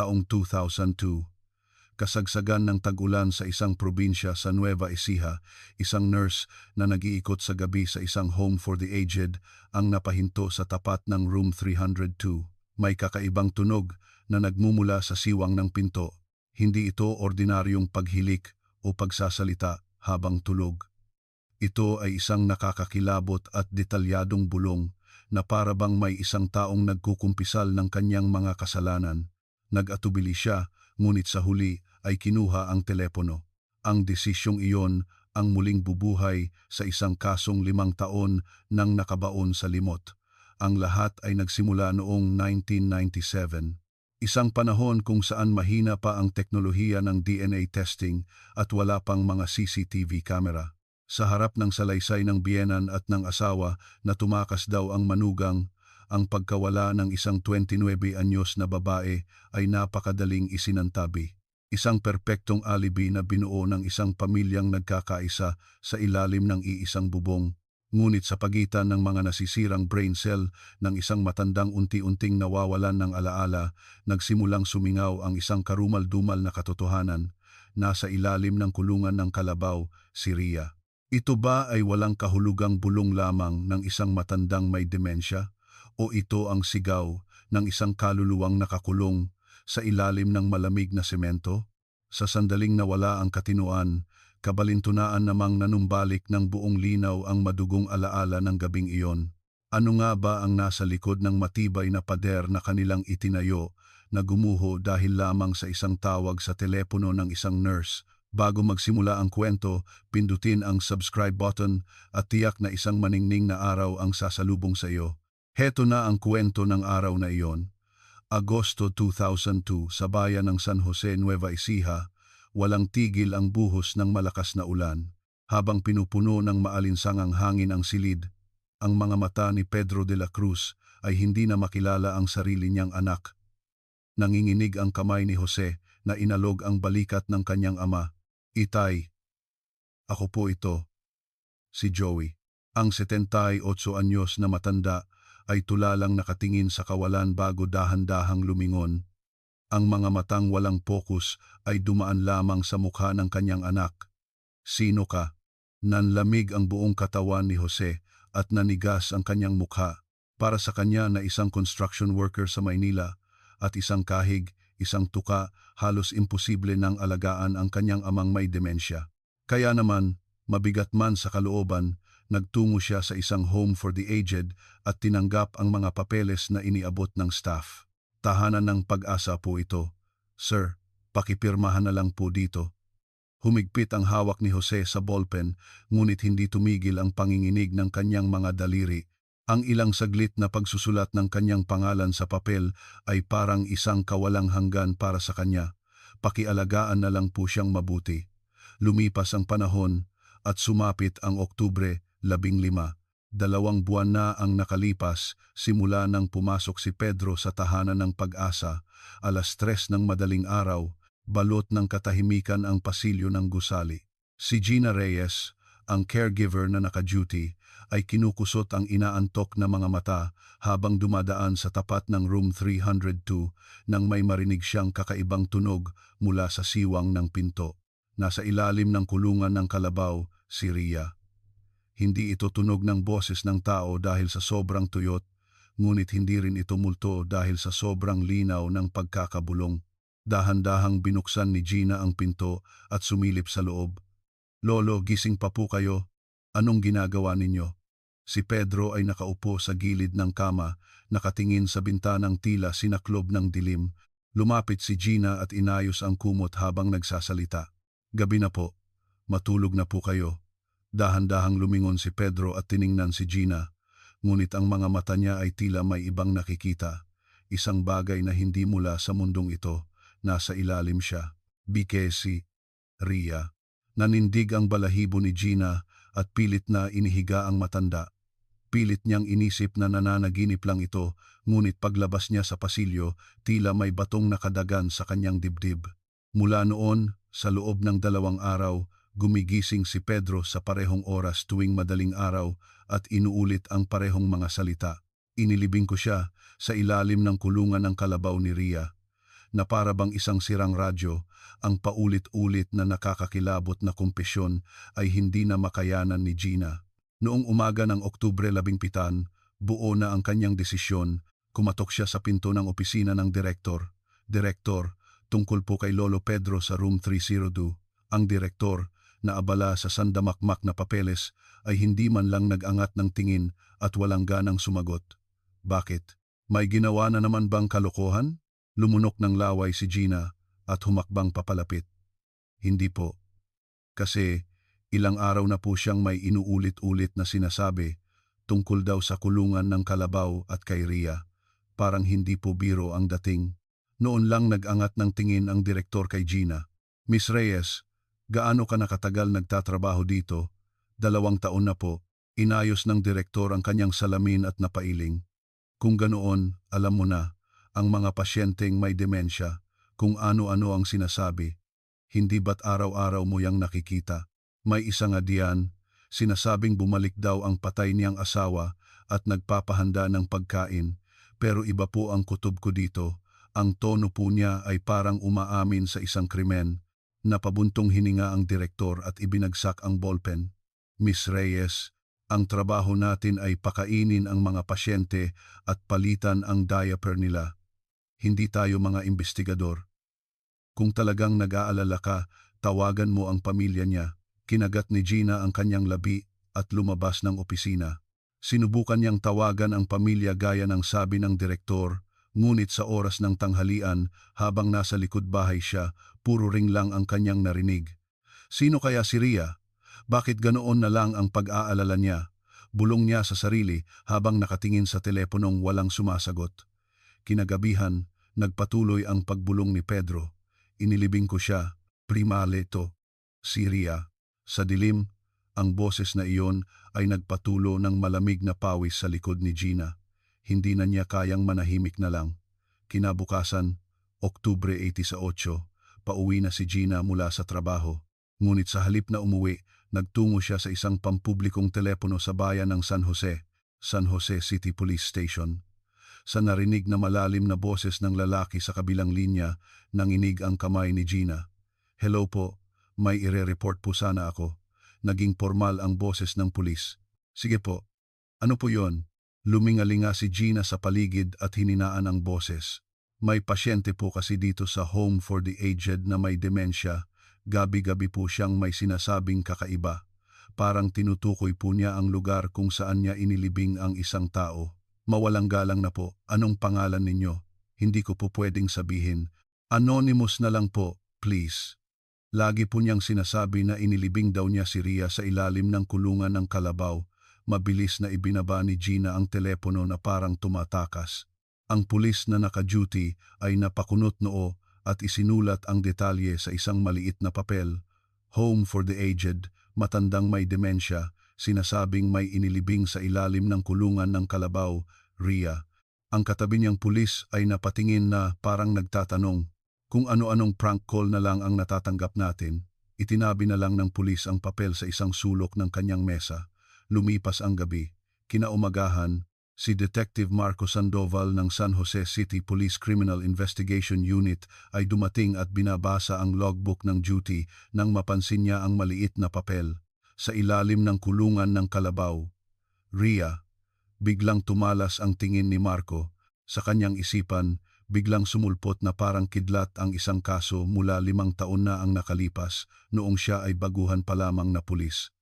taong 2002. Kasagsagan ng tag-ulan sa isang probinsya sa Nueva Ecija, isang nurse na nag-iikot sa gabi sa isang home for the aged ang napahinto sa tapat ng room 302. May kakaibang tunog na nagmumula sa siwang ng pinto. Hindi ito ordinaryong paghilik o pagsasalita habang tulog. Ito ay isang nakakakilabot at detalyadong bulong na para bang may isang taong nagkukumpisal ng kanyang mga kasalanan. Nag-atubili siya, ngunit sa huli ay kinuha ang telepono. Ang desisyong iyon ang muling bubuhay sa isang kasong 5 taon nang nakabaon sa limot. Ang lahat ay nagsimula noong 1997. Isang panahon kung saan mahina pa ang teknolohiya ng DNA testing at wala pang mga CCTV camera. Sa harap ng salaysay ng biyenan at ng asawa na tumakas daw ang manugang, ang pagkawala ng isang 29 anyos na babae ay napakadaling isinantabi. Isang perpektong alibi na binuo ng isang pamilyang nagkakaisa sa ilalim ng iisang bubong. Ngunit sa pagitan ng mga nasisirang brain cell ng isang matandang unti-unting nawawalan ng alaala, nagsimulang sumingaw ang isang karumal-dumal na katotohanan. Nasa ilalim ng kulungan ng kalabaw, si Rhea. Ito ba ay walang kahulugang bulong lamang ng isang matandang may demensya? O ito ang sigaw ng isang kaluluwang nakakulong sa ilalim ng malamig na semento? Sa sandaling nawala ang katinuan, kabalintunaan namang nanumbalik ng buong linaw ang madugong alaala ng gabing iyon. Ano nga ba ang nasa likod ng matibay na pader na kanilang itinayo na gumuho dahil lamang sa isang tawag sa telepono ng isang nurse? Bago magsimula ang kwento, pindutin ang subscribe button at tiyak na isang maningning na araw ang sasalubong sa iyo. Heto na ang kwento ng araw na iyon. Agosto 2002 sa bayan ng San Jose, Nueva Ecija, walang tigil ang buhos ng malakas na ulan. Habang pinupuno ng maalinsangang hangin ang silid, ang mga mata ni Pedro de la Cruz ay hindi na makilala ang sarili niyang anak. Nanginginig ang kamay ni Jose na inalog ang balikat ng kanyang ama. Itay, ako po ito, si Joey. Ang 78 anyos na matanda ay tulalang nakatingin sa kawalan bago dahan-dahang lumingon. Ang mga matang walang pokus ay dumaan lamang sa mukha ng kanyang anak. Sino ka? Nanlamig ang buong katawan ni Jose at nanigas ang kanyang mukha. Para sa kanya na isang construction worker sa Maynila at isang kahig, isang tuka, halos imposible nang alagaan ang kanyang amang may demensya. Kaya naman, mabigat man sa kalooban, nagtungo siya sa isang home for the aged at tinanggap ang mga papeles na iniabot ng staff. Tahanan ng Pag-asa po ito. Sir, pakipirmahan na lang po dito. Humigpit ang hawak ni Jose sa ballpen, ngunit hindi tumigil ang panginginig ng kanyang mga daliri. Ang ilang saglit na pagsusulat ng kanyang pangalan sa papel ay parang isang kawalang hanggan para sa kanya. Pakialagaan na lang po siyang mabuti. Lumipas ang panahon at sumapit ang Oktubre 15. 2 buwan na ang nakalipas simula nang pumasok si Pedro sa tahanan ng Pag-asa. 3:00 ng madaling araw, balot ng katahimikan ang pasilyo ng gusali. Si Gina Reyes, ang caregiver na naka-duty, ay kinukusot ang inaantok na mga mata habang dumadaan sa tapat ng room 302 nang may marinig siyang kakaibang tunog mula sa siwang ng pinto. Nasa ilalim ng kulungan ng kalabaw, si Rhea. Hindi ito tunog ng boses ng tao dahil sa sobrang tuyot, ngunit hindi rin ito multo dahil sa sobrang linaw ng pagkakabulong. Dahan-dahang binuksan ni Gina ang pinto at sumilip sa loob. Lolo, gising pa po kayo? Anong ginagawa ninyo? Si Pedro ay nakaupo sa gilid ng kama, nakatingin sa bintanang tila sinaklob ng dilim. Lumapit si Gina at inayos ang kumot habang nagsasalita. Gabi na po. Matulog na po kayo. Dahan-dahang lumingon si Pedro at tiningnan si Gina, ngunit ang mga mata niya ay tila may ibang nakikita. Isang bagay na hindi mula sa mundong ito. Nasa ilalim siya. Bikesi, Rhea. Nanindig ang balahibo ni Gina at pilit na inihiga ang matanda. Pilit niyang inisip na nananaginip lang ito, ngunit paglabas niya sa pasilyo, tila may batong nakadagan sa kanyang dibdib. Mula noon, sa loob ng 2 araw, gumigising si Pedro sa parehong oras tuwing madaling araw at inuulit ang parehong mga salita. Inilibing ko siya sa ilalim ng kulungan ng kalabaw ni Rhea. na para bang isang sirang radyo, ang paulit-ulit na nakakakilabot na kumpisyon ay hindi na makayanan ni Gina. Noong umaga ng Oktubre 17, buo na ang kanyang desisyon, kumatok siya sa pinto ng opisina ng direktor. Direktor, tungkol po kay Lolo Pedro sa room 302. Ang direktor, na abala sa sandamakmak na papeles, ay hindi man lang nag-angat ng tingin at walang ganang sumagot. Bakit? May ginawa na naman bang kalokohan? Lumunok ng laway si Gina at humakbang papalapit. Hindi po. Kasi ilang araw na po siyang may inuulit-ulit na sinasabi tungkol daw sa kulungan ng Kalabaw at kay Ria. Parang hindi po biro ang dating. Noon lang nag-angat ng tingin ang direktor kay Gina. Miss Reyes, gaano ka nakatagal nagtatrabaho dito? 2 taon na po. Inayos ng direktor ang kanyang salamin at napailing. Kung ganoon, alam mo na, ang mga pasyenteng may demensya, kung ano-ano ang sinasabi. Hindi ba't araw-araw mo yang nakikita? May isa nga diyan, sinasabing bumalik daw ang patay niyang asawa at nagpapahanda ng pagkain, pero iba po ang kutob ko dito. Ang tono po niya ay parang umaamin sa isang krimen. Napabuntong hininga ang direktor at ibinagsak ang ballpen. Miss Reyes, ang trabaho natin ay pakainin ang mga pasyente at palitan ang diaper nila. Hindi tayo mga investigador. Kung talagang nag-aalala ka, tawagan mo ang pamilya niya. Kinagat ni Gina ang kanyang labi at lumabas ng opisina. Sinubukan niyang tawagan ang pamilya gaya ng sabi ng direktor, ngunit sa oras ng tanghalian habang nasa likod bahay siya, puro ring lang ang kanyang narinig. Sino kaya si Ria? Bakit ganoon na lang ang pag-aalala niya? Bulong niya sa sarili habang nakatingin sa teleponong walang sumasagot. Kinagabihan, nagpatuloy ang pagbulong ni Pedro. Inilibing ko siya, prima leto. Si Ria. Sa dilim, ang boses na iyon ay nagpatulo ng malamig na pawis sa likod ni Gina. Hindi na niya kayang manahimik na lang. Kinabukasan, Oktubre 18, pauwi na si Gina mula sa trabaho. Ngunit sa halip na umuwi, nagtungo siya sa isang pampublikong telepono sa bayan ng San Jose City Police Station. Sa narinig na malalim na boses ng lalaki sa kabilang linya, nanginig ang kamay ni Gina. Hello po, may ire-report po sana ako. Naging formal ang boses ng pulis. Sige po, ano po yon? Lumingalinga si Gina sa paligid at hininaan ang boses. May pasyente po kasi dito sa Home for the Aged na may demensya. Gabi-gabi po siyang may sinasabing kakaiba. Parang tinutukoy po niya ang lugar kung saan niya inilibing ang isang tao. Mawalang galang na po, anong pangalan ninyo? Hindi ko po pwedeng sabihin. Anonymous na lang po, please. Lagi po niyang sinasabi na inilibing daw niya si Ria sa ilalim ng kulungan ng Kalabaw. Mabilis na ibinaba ni Gina ang telepono na parang tumatakas. Ang pulis na naka-duty ay napakunot noo at isinulat ang detalye sa isang maliit na papel. Home for the Aged, matandang may demensya, sinasabing may inilibing sa ilalim ng kulungan ng Kalabaw, Ria. Ang katabi niyang pulis ay napatingin na parang nagtatanong, kung ano-anong prank call na lang ang natatanggap natin. Itinabi na lang ng pulis ang papel sa isang sulok ng kanyang mesa. Lumipas ang gabi. Kinaumagahan, si Detective Marco Sandoval ng San Jose City Police Criminal Investigation Unit ay dumating at binabasa ang logbook ng duty nang mapansin niya ang maliit na papel. Sa ilalim ng kulungan ng Kalabaw, Ria. Biglang tumalas ang tingin ni Marco. Sa kanyang isipan, biglang sumulpot na parang kidlat ang isang kaso mula 5 taon na ang nakalipas noong siya ay baguhan pa lamang na pulis.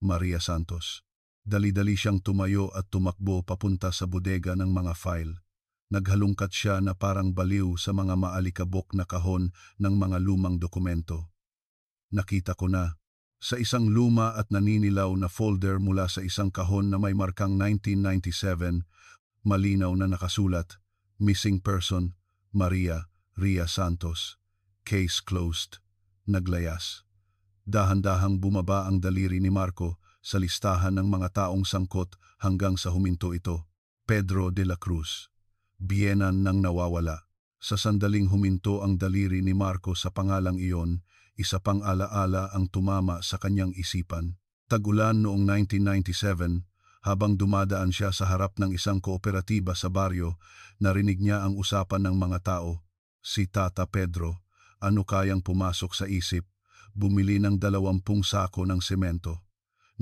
Maria Santos. Dali-dali siyang tumayo at tumakbo papunta sa bodega ng mga file. Naghalungkat siya na parang baliw sa mga maalikabok na kahon ng mga lumang dokumento. Nakita ko na, sa isang luma at naninilaw na folder mula sa isang kahon na may markang 1997, malinaw na nakasulat, Missing Person, Maria Ria Santos. Case closed. Naglayas. Dahan-dahang bumaba ang daliri ni Marco sa listahan ng mga taong sangkot hanggang sa huminto ito. Pedro de la Cruz. Biyenan ng nawawala. Sa sandaling huminto ang daliri ni Marco sa pangalang iyon, isa pang alaala ang tumama sa kanyang isipan. Tag-ulan noong 1997, habang dumadaan siya sa harap ng isang kooperatiba sa baryo, narinig niya ang usapan ng mga tao. Si Tata Pedro, ano kayang pumasok sa isip, bumili ng 20 sako ng semento.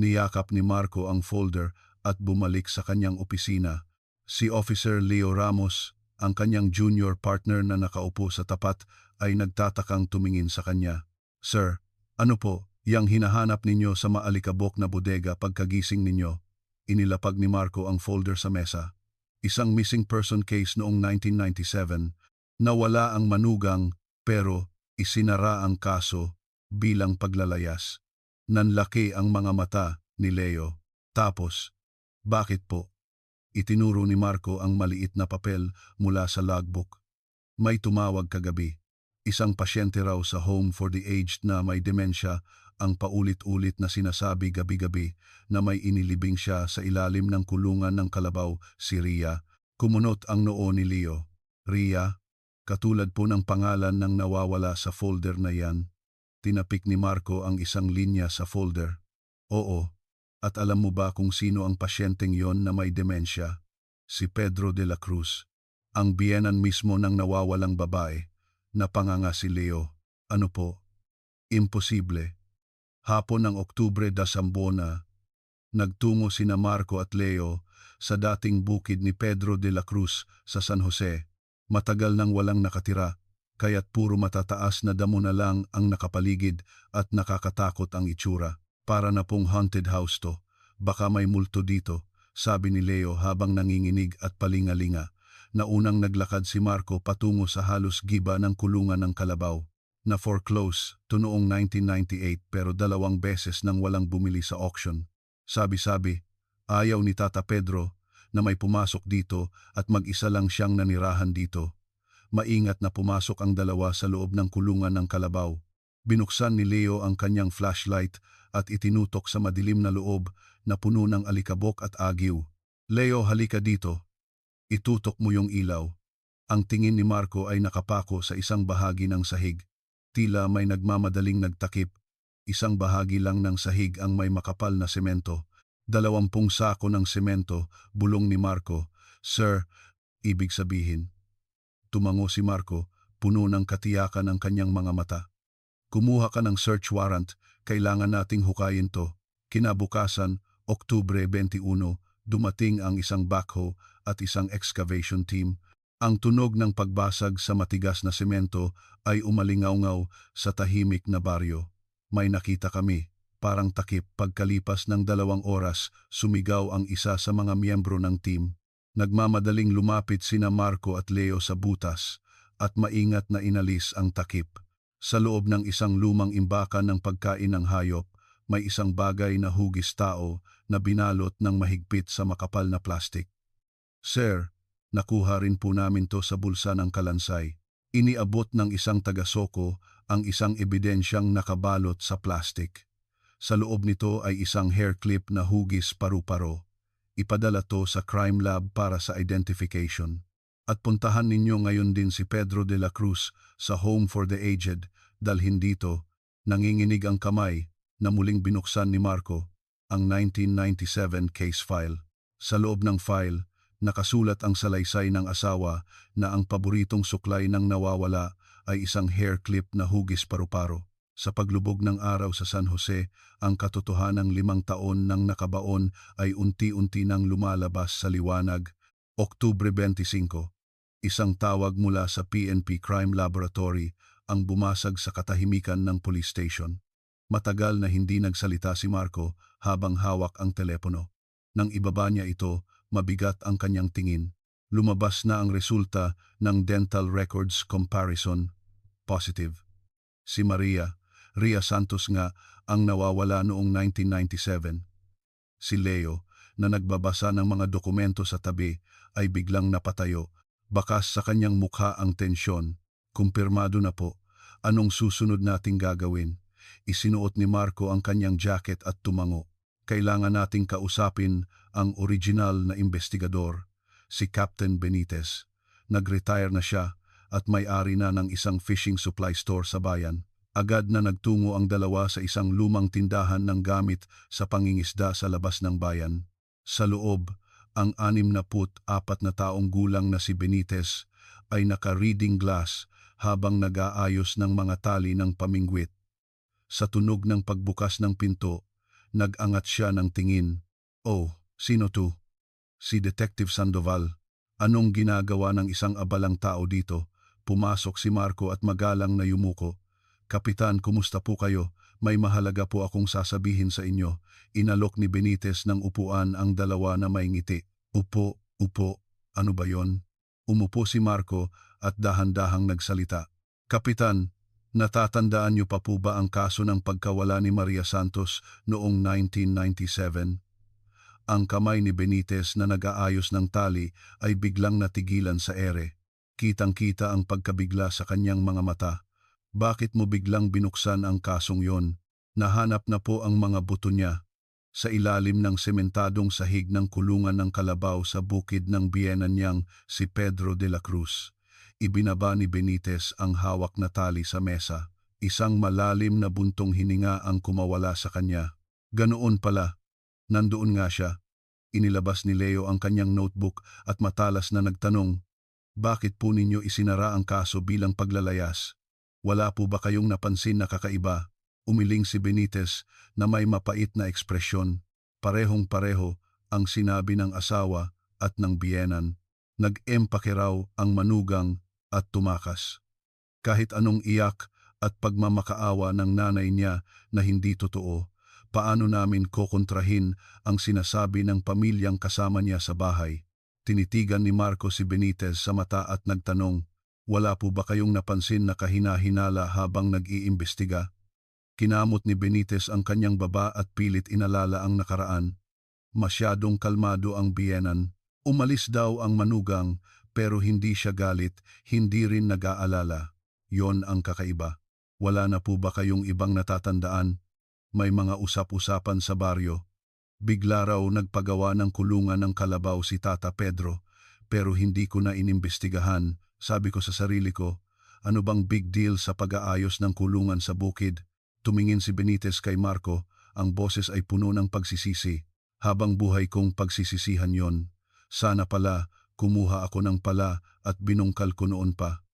Niyakap ni Marco ang folder at bumalik sa kanyang opisina. Si Officer Leo Ramos, ang kanyang junior partner na nakaupo sa tapat, ay nagtatakang tumingin sa kanya. Sir, ano po, yang hinahanap ninyo sa maalikabok na bodega pagkagising ninyo? Inilapag ni Marco ang folder sa mesa. Isang missing person case noong 1997, nawala ang manugang pero isinara ang kaso bilang paglalayas. Nanlaki ang mga mata ni Leo. Tapos, bakit po? Itinuro ni Marco ang maliit na papel mula sa logbook. May tumawag kagabi. Isang pasyente raw sa home for the aged na may demensya ang paulit-ulit na sinasabi gabi-gabi na may inilibing siya sa ilalim ng kulungan ng kalabaw, si Ria. Kumunot ang noo ni Leo. Ria, katulad po ng pangalan ng nawawala sa folder na yan. Tinapik ni Marco ang isang linya sa folder. Oo, at alam mo ba kung sino ang pasyenteng yon na may demensya? Si Pedro de la Cruz, ang biyenan mismo ng nawawalang babae. Napanganga si Leo. Ano po? Imposible. Hapon ng Oktubre da Sambona, nagtungo sina Marco at Leo sa dating bukid ni Pedro de la Cruz sa San Jose. Matagal nang walang nakatira, kaya't puro matataas na damo na lang ang nakapaligid at nakakatakot ang itsura. Para na pong haunted house to. Baka may multo dito, sabi ni Leo habang nanginginig at palingalinga. Naunang naglakad si Marco patungo sa halos giba ng kulungan ng kalabaw. Na foreclose to noong 1998 pero 2 beses nang walang bumili sa auction. Sabi-sabi, ayaw ni Tata Pedro na may pumasok dito at mag-isa lang siyang nanirahan dito. Maingat na pumasok ang 2 sa loob ng kulungan ng kalabaw. Binuksan ni Leo ang kanyang flashlight at itinutok sa madilim na loob na puno ng alikabok at agiw. Leo, halika dito. Itutok mo yung ilaw. Ang tingin ni Marco ay nakapako sa isang bahagi ng sahig. Tila may nagmamadaling nagtakip. Isang bahagi lang ng sahig ang may makapal na semento. 20 sako ng semento, bulong ni Marco. Sir, ibig sabihin. Tumango si Marco, puno ng katiyakan ang kanyang mga mata. Kumuha ka ng search warrant, kailangan nating hukayin to. Kinabukasan, Oktubre 21, dumating ang isang backhoe at isang excavation team. Ang tunog ng pagbasag sa matigas na semento ay umalingaw-ngaw sa tahimik na baryo. May nakita kami, parang takip. Pagkalipas ng 2 oras, sumigaw ang isa sa mga miyembro ng team. Nagmamadaling lumapit sina Marco at Leo sa butas at maingat na inalis ang takip. Sa loob ng isang lumang imbakan ng pagkain ng hayop, may isang bagay na hugis tao na binalot ng mahigpit sa makapal na plastik. Sir, nakuha rin po namin to sa bulsa ng kalansay. Iniabot ng isang taga-soko ang isang ebidensyang nakabalot sa plastik. Sa loob nito ay isang hair clip na hugis paru-paro. Ipadala to sa crime lab para sa identification. At puntahan ninyo ngayon din si Pedro de la Cruz sa Home for the Aged. Dalhin dito, nanginginig ang kamay na muling binuksan ni Marco ang 1997 case file. Sa loob ng file, nakasulat ang salaysay ng asawa na ang paboritong suklay ng nawawala ay isang hair clip na hugis paru-paro. Sa paglubog ng araw sa San Jose, ang katotohanang 5 taon nang nakabaon ay unti-unti nang lumalabas sa liwanag. Oktubre 25, isang tawag mula sa PNP Crime Laboratory ang bumasag sa katahimikan ng police station. Matagal na hindi nagsalita si Marco habang hawak ang telepono. Nang ibaba niya ito, mabigat ang kanyang tingin. Lumabas na ang resulta ng dental records comparison. Positive. Si Ria Santos nga ang nawawala noong 1997. Si Leo, na nagbabasa ng mga dokumento sa tabi, ay biglang napatayo. Bakas sa kanyang mukha ang tensyon. Kumpirmado na po. Anong susunod nating gagawin? Isinuot ni Marco ang kanyang jacket at tumango. Kailangan nating kausapin ang original na investigador, si Captain Benitez. Nag-retire na siya at may-ari na ng isang fishing supply store sa bayan. Agad na nagtungo ang 2 sa isang lumang tindahan ng gamit sa pangingisda sa labas ng bayan. Sa loob, ang 64 na taong gulang na si Benitez ay naka-reading glass habang nag-aayos ng mga tali ng pamingwit. Sa tunog ng pagbukas ng pinto, nag-angat siya ng tingin. "Oh, sino to?" "Si Detective Sandoval." "Anong ginagawa ng isang abalang tao dito?" Pumasok si Marco at magalang na yumuko. "Kapitan, kumusta po kayo? May mahalaga po akong sasabihin sa inyo." Inalok ni Benitez ng upuan ang dalawa na may ngiti. "Upo, upo. Ano ba yon?" Umupo si Marco at dahan-dahang nagsalita. "Kapitan, natatandaan niyo pa po ba ang kaso ng pagkawala ni Maria Santos noong 1997? Ang kamay ni Benitez na nag-aayos ng tali ay biglang natigilan sa ere. Kitang-kita ang pagkabigla sa kanyang mga mata. "Bakit mo biglang binuksan ang kasong yon?" "Nahanap na po ang mga buto niya sa ilalim ng sementadong sahig ng kulungan ng Kalabaw sa bukid ng biyenan niyang si Pedro de la Cruz." Ibinaba ni Benitez ang hawak na tali sa mesa. Isang malalim na buntong hininga ang kumawala sa kanya. "Ganoon pala. Nandoon nga siya." Inilabas ni Leo ang kanyang notebook at matalas na nagtanong, "Bakit po ninyo isinara ang kaso bilang paglalayas? Wala po ba kayong napansin na kakaiba?" Umiling si Benitez na may mapait na ekspresyon. Parehong-pareho ang sinabi ng asawa at ng biyenan. Nag-empake raw ang manugang at tumakas. Kahit anong iyak at pagmamakaawa ng nanay niya na hindi totoo, paano namin kokontrahin ang sinasabi ng pamilyang kasama niya sa bahay? Tinitigan ni Marco si Benitez sa mata at nagtanong, "Wala po ba kayong napansin na kahina-hinala habang nag-iimbestiga?" Kinamot ni Benitez ang kanyang baba at pilit inalala ang nakaraan. Masyadong kalmado ang biyenan. Umalis daw ang manugang pero hindi siya galit, hindi rin nag-aalala. Yon ang kakaiba. "Wala na po ba kayong ibang natatandaan? May mga usap-usapan sa baryo." Bigla raw nagpagawa ng kulungan ng Kalabaw si Tata Pedro, pero hindi ko na inimbestigahan. Sabi ko sa sarili ko, ano bang big deal sa pag-aayos ng kulungan sa bukid? Tumingin si Benitez kay Marco, ang boses ay puno ng pagsisisi. "Habang buhay kong pagsisisihan yon. Sana pala, kumuha ako ng pala at binungkal ko noon pa."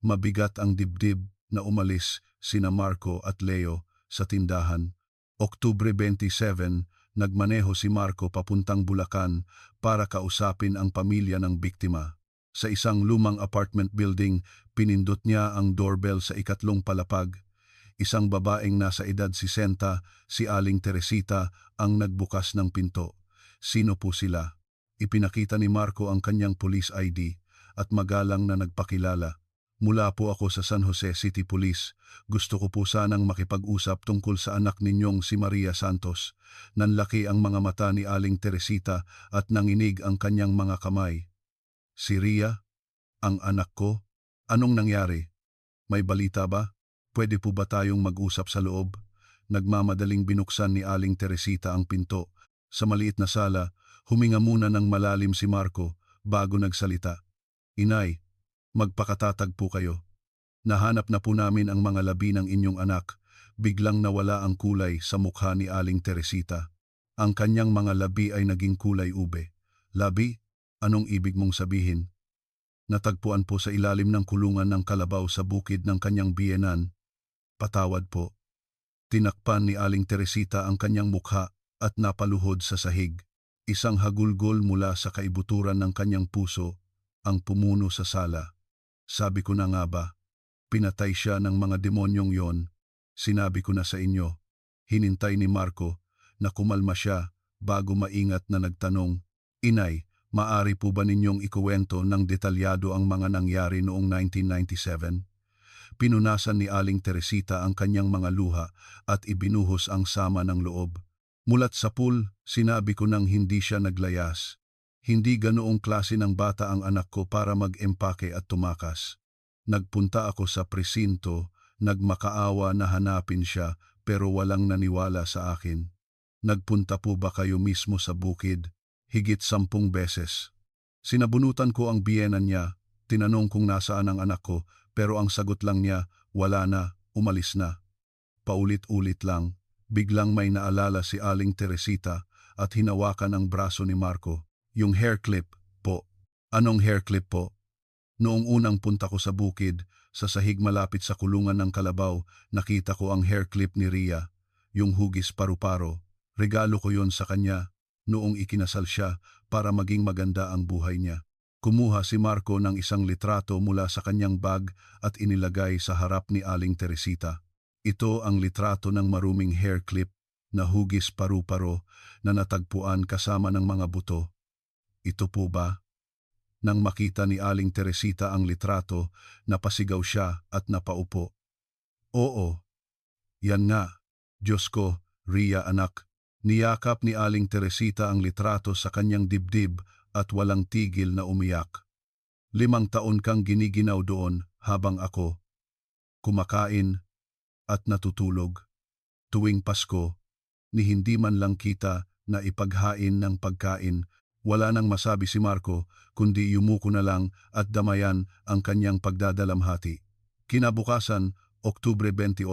Mabigat ang dibdib na umalis sina Marco at Leo sa tindahan. Oktubre 27, nagmaneho si Marco papuntang Bulacan para kausapin ang pamilya ng biktima. Sa isang lumang apartment building, pinindot niya ang doorbell sa ikatlong palapag. Isang babaeng nasa edad 60, si Aling Teresita, ang nagbukas ng pinto. "Sino po sila?" Ipinakita ni Marco ang kanyang police ID at magalang na nagpakilala. "Mula po ako sa San Jose City Police. Gusto ko po sanang makipag-usap tungkol sa anak ninyong si Maria Santos." Nanlaki ang mga mata ni Aling Teresita at nanginig ang kanyang mga kamay. "Si Ria? Ang anak ko? Anong nangyari? May balita ba? Pwede po ba tayong mag-usap sa loob?" Nagmamadaling binuksan ni Aling Teresita ang pinto. Sa maliit na sala, huminga muna ng malalim si Marco bago nagsalita. "Inay, magpakatatag po kayo. Nahanap na po namin ang mga labi ng inyong anak." Biglang nawala ang kulay sa mukha ni Aling Teresita. Ang kanyang mga labi ay naging kulay ube. "Labi? Anong ibig mong sabihin?" "Natagpuan po sa ilalim ng kulungan ng Kalabaw sa bukid ng kanyang biyenan." "Patawad po." Tinakpan ni Aling Teresita ang kanyang mukha at napaluhod sa sahig. Isang hagulgol mula sa kaibuturan ng kanyang puso ang pumuno sa sala. "Sabi ko na nga ba, pinatay siya ng mga demonyong yon. Sinabi ko na sa inyo." Hinintay ni Marco na kumalma siya bago maingat na nagtanong, "Inay, maari po ba ninyong ikuwento ng detalyado ang mga nangyari noong 1997? Pinunasan ni Aling Teresita ang kanyang mga luha at ibinuhos ang sama ng loob. "Mulat sa pool, sinabi ko nang hindi siya naglayas. Hindi ganoong klase ng bata ang anak ko para mag-empake at tumakas. Nagpunta ako sa presinto, nagmakaawa na hanapin siya pero walang naniwala sa akin." "Nagpunta po ba kayo mismo sa bukid?" "Higit 10 beses. Sinabunutan ko ang biyenan niya, tinanong kung nasaan ang anak ko, pero ang sagot lang niya, wala na, umalis na." Paulit-ulit lang. Biglang may naalala si Aling Teresita at hinawakan ang braso ni Marco. "Yung hair clip po." "Anong hair clip po?" "Noong unang punta ko sa bukid, Sa sahig malapit sa kulungan ng kalabaw, nakita ko ang hair clip ni Ria, yung hugis paru-paro. Regalo ko yon sa kanya noong ikinasal siya para maging maganda ang buhay niya. Kumuha si Marco ng isang litrato mula sa kanyang bag at inilagay sa harap ni Aling Teresita. Ito ang litrato ng maruming hair clip na hugis paru-paro na natagpuan kasama ng mga buto. Ito po ba? Nang makita ni Aling Teresita ang litrato, napasigaw siya at napaupo. Oo, yan nga. Diyos ko, Ria anak. Niyakap ni Aling Teresita ang litrato sa kanyang dibdib at walang tigil na umiyak. 5 taon kang giniginaw doon habang ako kumakain at natutulog. Tuwing Pasko, ni hindi man lang kita na ipaghain ng pagkain. Wala nang masabi si Marco, kundi yumuko na lang at damayan ang kanyang pagdadalamhati. Kinabukasan, Oktubre 28,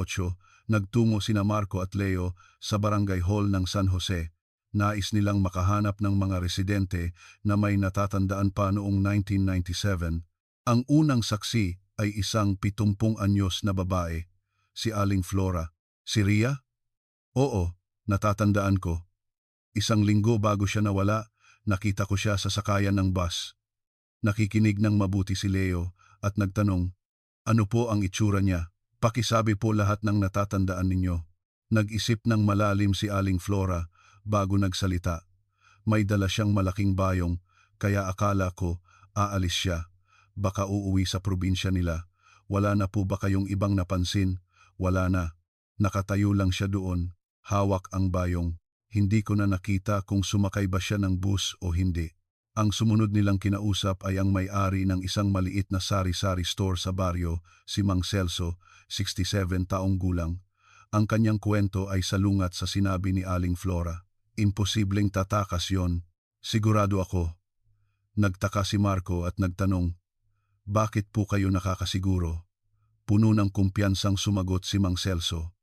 nagtungo sina Marco at Leo sa Barangay Hall ng San Jose. Nais nilang makahanap ng mga residente na may natatandaan pa noong 1997. Ang unang saksi ay isang 70 anyos na babae, si Aling Flora. Si Ria? Oo, natatandaan ko. 1 linggo bago siya nawala, nakita ko siya sa sakayan ng bus. Nakikinig ng mabuti si Leo at nagtanong, ano po ang itsura niya? Pakisabi po lahat ng natatandaan ninyo. Nag-isip ng malalim si Aling Flora bago nagsalita. May dala siyang malaking bayong, kaya akala ko aalis siya. Baka uuwi sa probinsya nila. Wala na po ba kayong ibang napansin? Wala na. Nakatayo lang siya doon, hawak ang bayong. Hindi ko na nakita kung sumakay ba siya ng bus o hindi. Ang sumunod nilang kinausap ay ang may-ari ng isang maliit na sari-sari store sa baryo, si Mang Celso, 67 taong gulang. Ang kanyang kwento ay salungat sa sinabi ni Aling Flora. Imposibleng tatakas yon. Sigurado ako. Nagtaka si Marco at nagtanong, bakit po kayo nakakasiguro? Puno ng kumpiyansang sumagot si Mang Celso.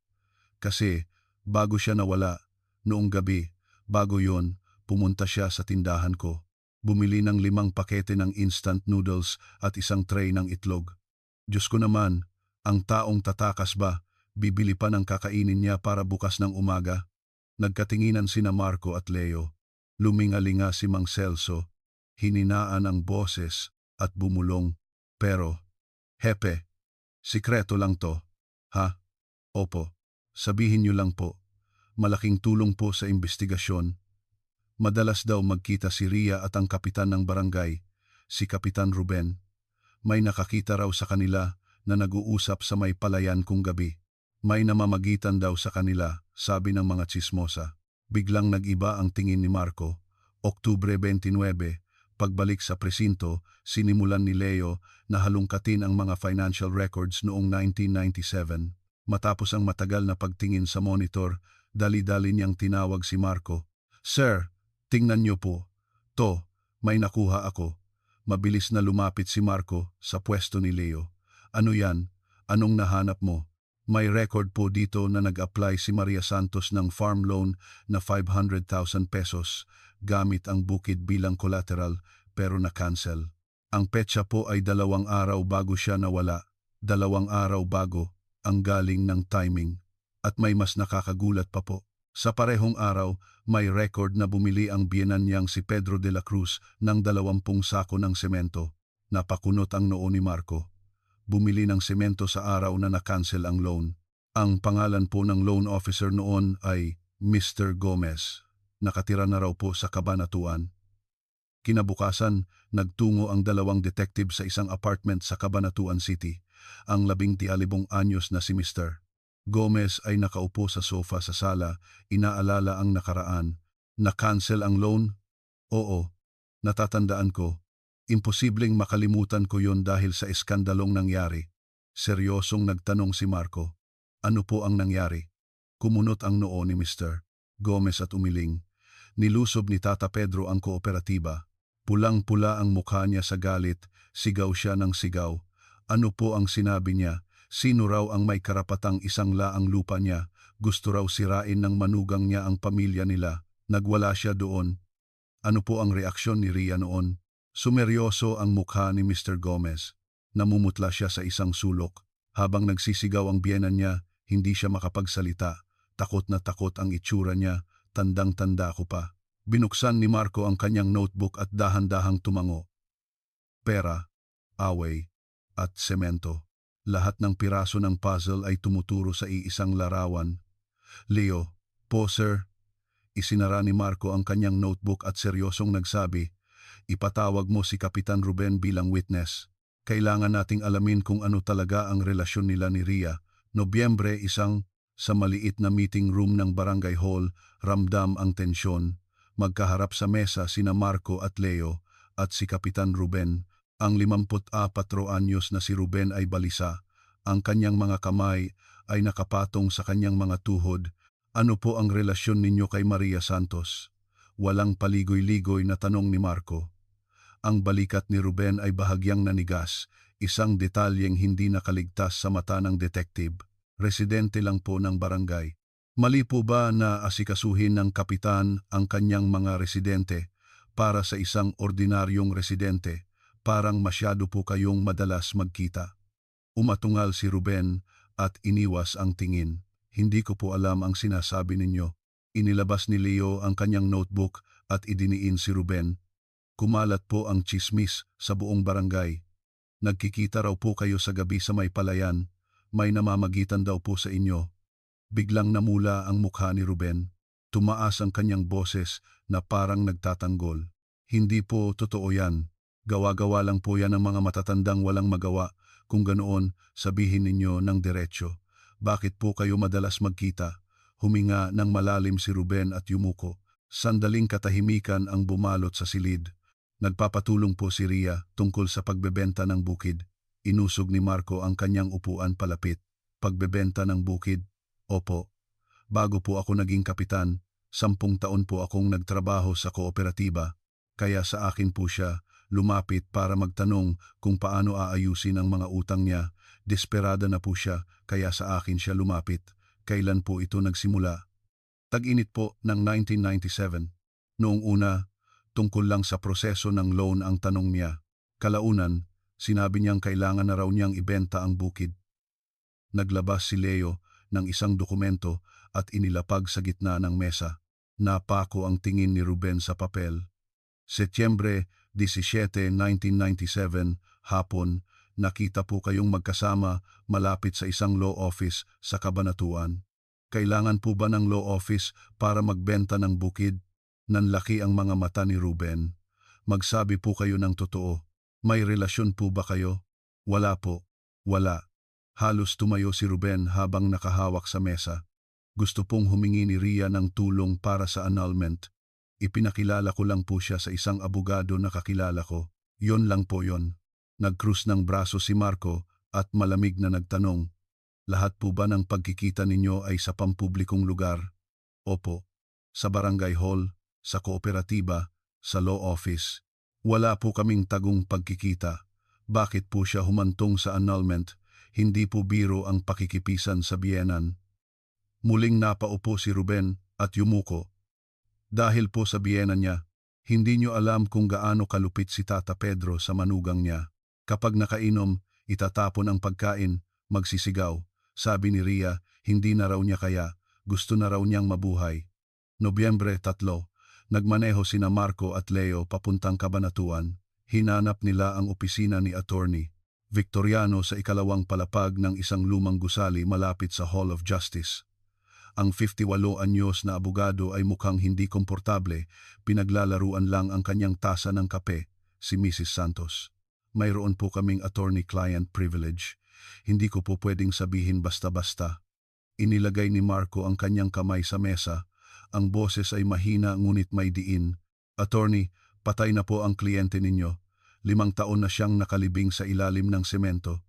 Kasi bago siya nawala, noong gabi, bago yon, pumunta siya sa tindahan ko. Bumili ng 5 pakete ng instant noodles at isang tray ng itlog. Diyos ko naman, ang taong tatakas ba, bibili pa ng kakainin niya para bukas ng umaga? Nagkatinginan sina Marco at Leo. Lumingalinga si Mang Celso, hininaan ang boses at bumulong. Pero, Hepe, sikreto lang to. Ha? Opo, sabihin niyo lang po. Malaking tulong po sa investigasyon. Madalas daw magkita si Ria at ang kapitan ng barangay, si Kapitan Ruben. May nakakita raw sa kanila na nag-uusap sa may palayan kung gabi. May namamagitan daw sa kanila, sabi ng mga tsismosa. Biglang nag-iba ang tingin ni Marco. Oktubre 29, pagbalik sa presinto, sinimulan ni Leo na halungkatin ang mga financial records noong 1997. Matapos ang matagal na pagtingin sa monitor, dali-dali niyang tinawag si Marco. Sir, tingnan niyo po. To, may nakuha ako. Mabilis na lumapit si Marco sa pwesto ni Leo. Ano yan? Anong nahanap mo? May record po dito na nag-apply si Maria Santos ng farm loan na 500,000 pesos gamit ang bukid bilang collateral pero na-cancel. Ang petsa po ay 2 araw bago siya nawala. 2 araw bago ang galing ng timing. At may mas nakakagulat pa po. Sa parehong araw, may record na bumili ang biyenan niyang si Pedro de la Cruz ng 20 sako ng semento. Napakunot ang noo ni Marco. Bumili ng semento sa araw na na-cancel ang loan. Ang pangalan po ng loan officer noon ay Mr. Gomez. Nakatira na raw po sa Cabanatuan. Kinabukasan, nagtungo ang 2 detective sa isang apartment sa Cabanatuan City. Ang 19 anyos na si Mr. Gomez ay nakaupo sa sofa sa sala, inaalala ang nakaraan. Na-cancel ang loan? Oo, natatandaan ko. Imposibleng makalimutan ko yon dahil sa eskandalong nangyari. Seryosong nagtanong si Marco. Ano po ang nangyari? Kumunot ang noo ni Mr. Gomez at umiling. Nilusob ni Tata Pedro ang kooperatiba. Pulang-pula ang mukha niya sa galit, sigaw siya ng sigaw. Ano po ang sinabi niya? Sino raw ang may karapatang isangla ang lupa niya? Gusto raw sirain ng manugang niya ang pamilya nila. Nagwala siya doon. Ano po ang reaksyon ni Ria noon? Sumeryoso ang mukha ni Mr. Gomez. Namumutla siya sa isang sulok. Habang nagsisigaw ang biyenan niya, hindi siya makapagsalita. Takot na takot ang itsura niya, tandang-tanda ko pa. Binuksan ni Marco ang kanyang notebook at dahan-dahang tumango. Pera, away, at semento. Lahat ng piraso ng puzzle ay tumuturo sa iisang larawan. Leo, po sir. Isinara ni Marco ang kanyang notebook at seryosong nagsabi, ipatawag mo si Kapitan Ruben bilang witness. Kailangan nating alamin kung ano talaga ang relasyon nila ni Ria. Nobyembre 1, sa maliit na meeting room ng Barangay Hall, ramdam ang tensyon. Magkaharap sa mesa sina Marco at Leo at si Kapitan Ruben. Ang 54 anyos na si Ruben ay balisa. Ang kanyang mga kamay ay nakapatong sa kanyang mga tuhod. Ano po ang relasyon ninyo kay Maria Santos? Walang paligoy-ligoy na tanong ni Marco. Ang balikat ni Ruben ay bahagyang nanigas, isang detalyeng hindi nakaligtas sa mata ng detective. Residente lang po ng barangay. Mali po ba na asikasuhin ng kapitan ang kanyang mga residente para sa isang ordinaryong residente? Parang masyado po kayong madalas magkita. Umatungal si Ruben at iniwas ang tingin. Hindi ko po alam ang sinasabi ninyo. Inilabas ni Leo ang kanyang notebook at idiniin si Ruben. Kumalat po ang tsismis sa buong barangay. Nagkikita raw po kayo sa gabi sa may palayan. May namamagitan daw po sa inyo. Biglang namula ang mukha ni Ruben. Tumaas ang kanyang boses na parang nagtatanggol. Hindi po totoo yan. Gawa-gawa lang po yan ng mga matatandang walang magawa. Kung ganoon, sabihin ninyo ng diretsyo. Bakit po kayo madalas magkita? Huminga ng malalim si Ruben at yumuko. Sandaling katahimikan ang bumalot sa silid. Nagpapatulong po si Ria tungkol sa pagbebenta ng bukid. Inusog ni Marco ang kanyang upuan palapit. Pagbebenta ng bukid? Opo. Bago po ako naging kapitan, 10 taon po akong nagtrabaho sa kooperatiba. Kaya sa akin po siya lumapit para magtanong kung paano aayusin ang mga utang niya. Desperada na po siya, kaya sa akin siya lumapit. Kailan po ito nagsimula? Tag-init po ng 1997. Noong una, tungkol lang sa proseso ng loan ang tanong niya. Kalaunan, sinabi niyang kailangan na raw niyang ibenta ang bukid. Naglabas si Leo ng isang dokumento at inilapag sa gitna ng mesa. Napako ang tingin ni Ruben sa papel. Setyembre 17, 1997, hapon, nakita po kayong magkasama malapit sa isang law office sa Cabanatuan. Kailangan po ba ng law office para magbenta ng bukid? Nanlaki ang mga mata ni Ruben. Magsabi po kayo ng totoo. May relasyon po ba kayo? Wala po. Wala. Halos tumayo si Ruben habang nakahawak sa mesa. Gusto pong humingi ni Ria ng tulong para sa annulment. Ipinakilala ko lang po siya sa isang abogado na kakilala ko. Yon lang po yon. Nagkrus ng braso si Marco at malamig na nagtanong, lahat po ba ng pagkikita ninyo ay sa pampublikong lugar? Opo. Sa barangay hall, sa kooperatiba, sa law office. Wala po kaming tagong pagkikita. Bakit po siya humantong sa annulment? Hindi po biro ang pakikipisan sa biyenan. Muling napaupo si Ruben at yumuko. Dahil po sa biyenan niya, hindi niyo alam kung gaano kalupit si Tata Pedro sa manugang niya. Kapag nakainom, itatapon ang pagkain, magsisigaw. Sabi ni Ria, hindi na raw niya kaya, gusto na raw niyang mabuhay. Nobyembre 3, nagmaneho sina Marco at Leo papuntang Cabanatuan. Hinanap nila ang opisina ni Attorney Victoriano sa ikalawang palapag ng isang lumang gusali malapit sa Hall of Justice. Ang 58 anyos na abogado ay mukhang hindi komportable, pinaglalaruan lang ang kanyang tasa ng kape, si Mrs. Santos. Mayroon po kaming attorney-client privilege. Hindi ko po pwedeng sabihin basta-basta. Inilagay ni Marco ang kanyang kamay sa mesa. Ang boses ay mahina ngunit may diin. Attorney, patay na po ang kliyente ninyo. 5 taon na siyang nakalibing sa ilalim ng semento.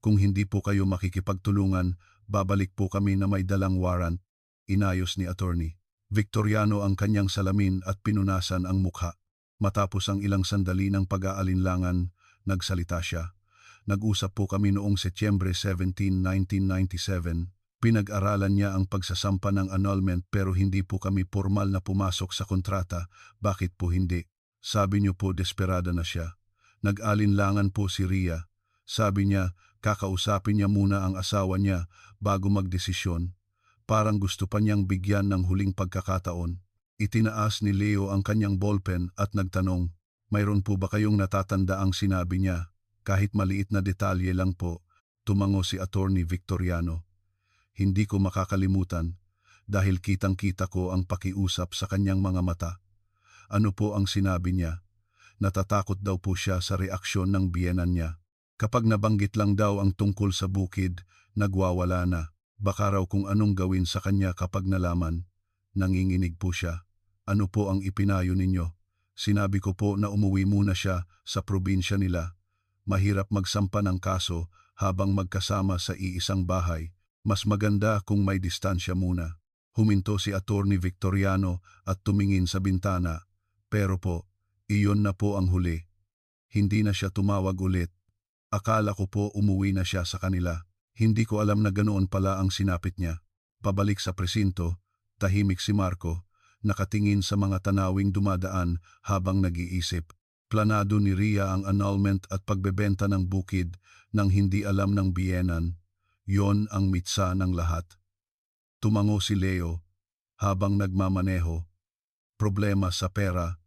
Kung hindi po kayo makikipagtulungan, babalik po kami na may dalang warrant. Inayos ni Attorney Victoriano ang kanyang salamin at pinunasan ang mukha. Matapos ang ilang sandali ng pag-aalinlangan, nagsalita siya. Nag-usap po kami noong Setyembre 17, 1997. Pinag-aralan niya ang pagsasampa ng annulment pero hindi po kami formal na pumasok sa kontrata. Bakit po hindi? Sabi niyo po desperada na siya. Nag-alinlangan po si Ria. Sabi niya, kakausapin niya muna ang asawa niya bago magdesisyon. Parang gusto pa niyang bigyan ng huling pagkakataon. Itinaas ni Leo ang kanyang ballpen at nagtanong, mayroon po ba kayong natatanda ang sinabi niya? Kahit maliit na detalye lang po, tumango si Attorney Victoriano. Hindi ko makakalimutan dahil kitang-kita ko ang pakiusap sa kanyang mga mata. Ano po ang sinabi niya? Natatakot daw po siya sa reaksyon ng biyenan niya. Kapag nabanggit lang daw ang tungkol sa bukid, nagwawala na. Baka raw kung anong gawin sa kanya kapag nalaman. Nanginginig po siya. Ano po ang ipinayo ninyo? Sinabi ko po na umuwi muna siya sa probinsya nila. Mahirap magsampa ng kaso habang magkasama sa iisang bahay. Mas maganda kung may distansya muna. Huminto si Attorney Victoriano at tumingin sa bintana. Pero po, iyon na po ang huli. Hindi na siya tumawag ulit. Akala ko po umuwi na siya sa kanila. Hindi ko alam na ganoon pala ang sinapit niya. Pabalik sa presinto, tahimik si Marco, nakatingin sa mga tanawing dumadaan habang nag-iisip. Planado ni Ria ang annulment at pagbebenta ng bukid nang hindi alam ng biyenan. Yon ang mitsa ng lahat. Tumango si Leo habang nagmamaneho. Problema sa pera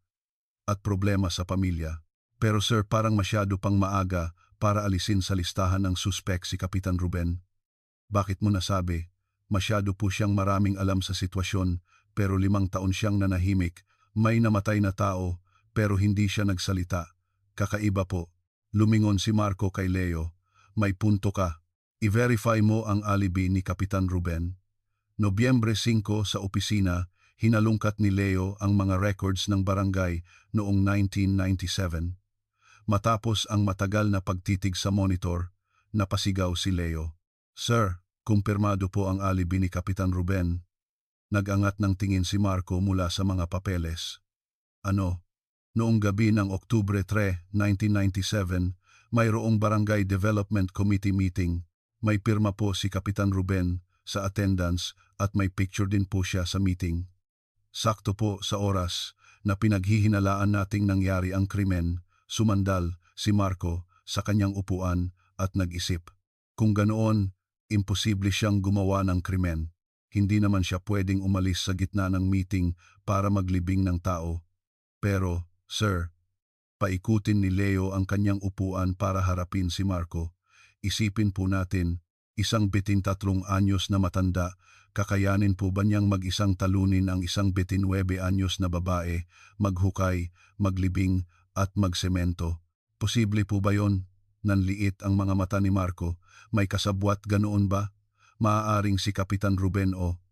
at problema sa pamilya. Pero sir, parang masyado pang maaga para alisin sa listahan ng suspek si Kapitan Ruben. Bakit mo nasabi? Masyado po siyang maraming alam sa sitwasyon pero 5 taon siyang nanahimik. May namatay na tao pero hindi siya nagsalita. Kakaiba po. Lumingon si Marco kay Leo. May punto ka. I-verify mo ang alibi ni Kapitan Ruben. Nobyembre 5 sa opisina, hinalungkat ni Leo ang mga records ng barangay noong 1997. Matapos ang matagal na pagtitig sa monitor, napasigaw si Leo. Sir, kumpirmado po ang alibi ni Kapitan Ruben. Nag-angat ng tingin si Marco mula sa mga papeles. Ano? Noong gabi ng Oktubre 3, 1997, mayroong Barangay Development Committee meeting. May pirma po si Kapitan Ruben sa attendance at may picture din po siya sa meeting. Sakto po sa oras na pinaghihinalaan nating nangyari ang krimen, sumandal si Marco sa kanyang upuan at nag-isip. Kung ganoon, imposible siyang gumawa ng krimen. Hindi naman siya pwedeng umalis sa gitna ng meeting para maglibing ng tao. Pero, sir, paikutin ni Leo ang kanyang upuan para harapin si Marco. Isipin po natin, isang 23 anyos na matanda, kakayanin po ba niyang mag-isang talunin ang isang 29 anyos na babae, maghukay, maglibing, at magsemento? Posible po ba yon? Nanliit ang mga mata ni Marco. May kasabwat ganoon ba? Maaaring si Kapitan Ruben o...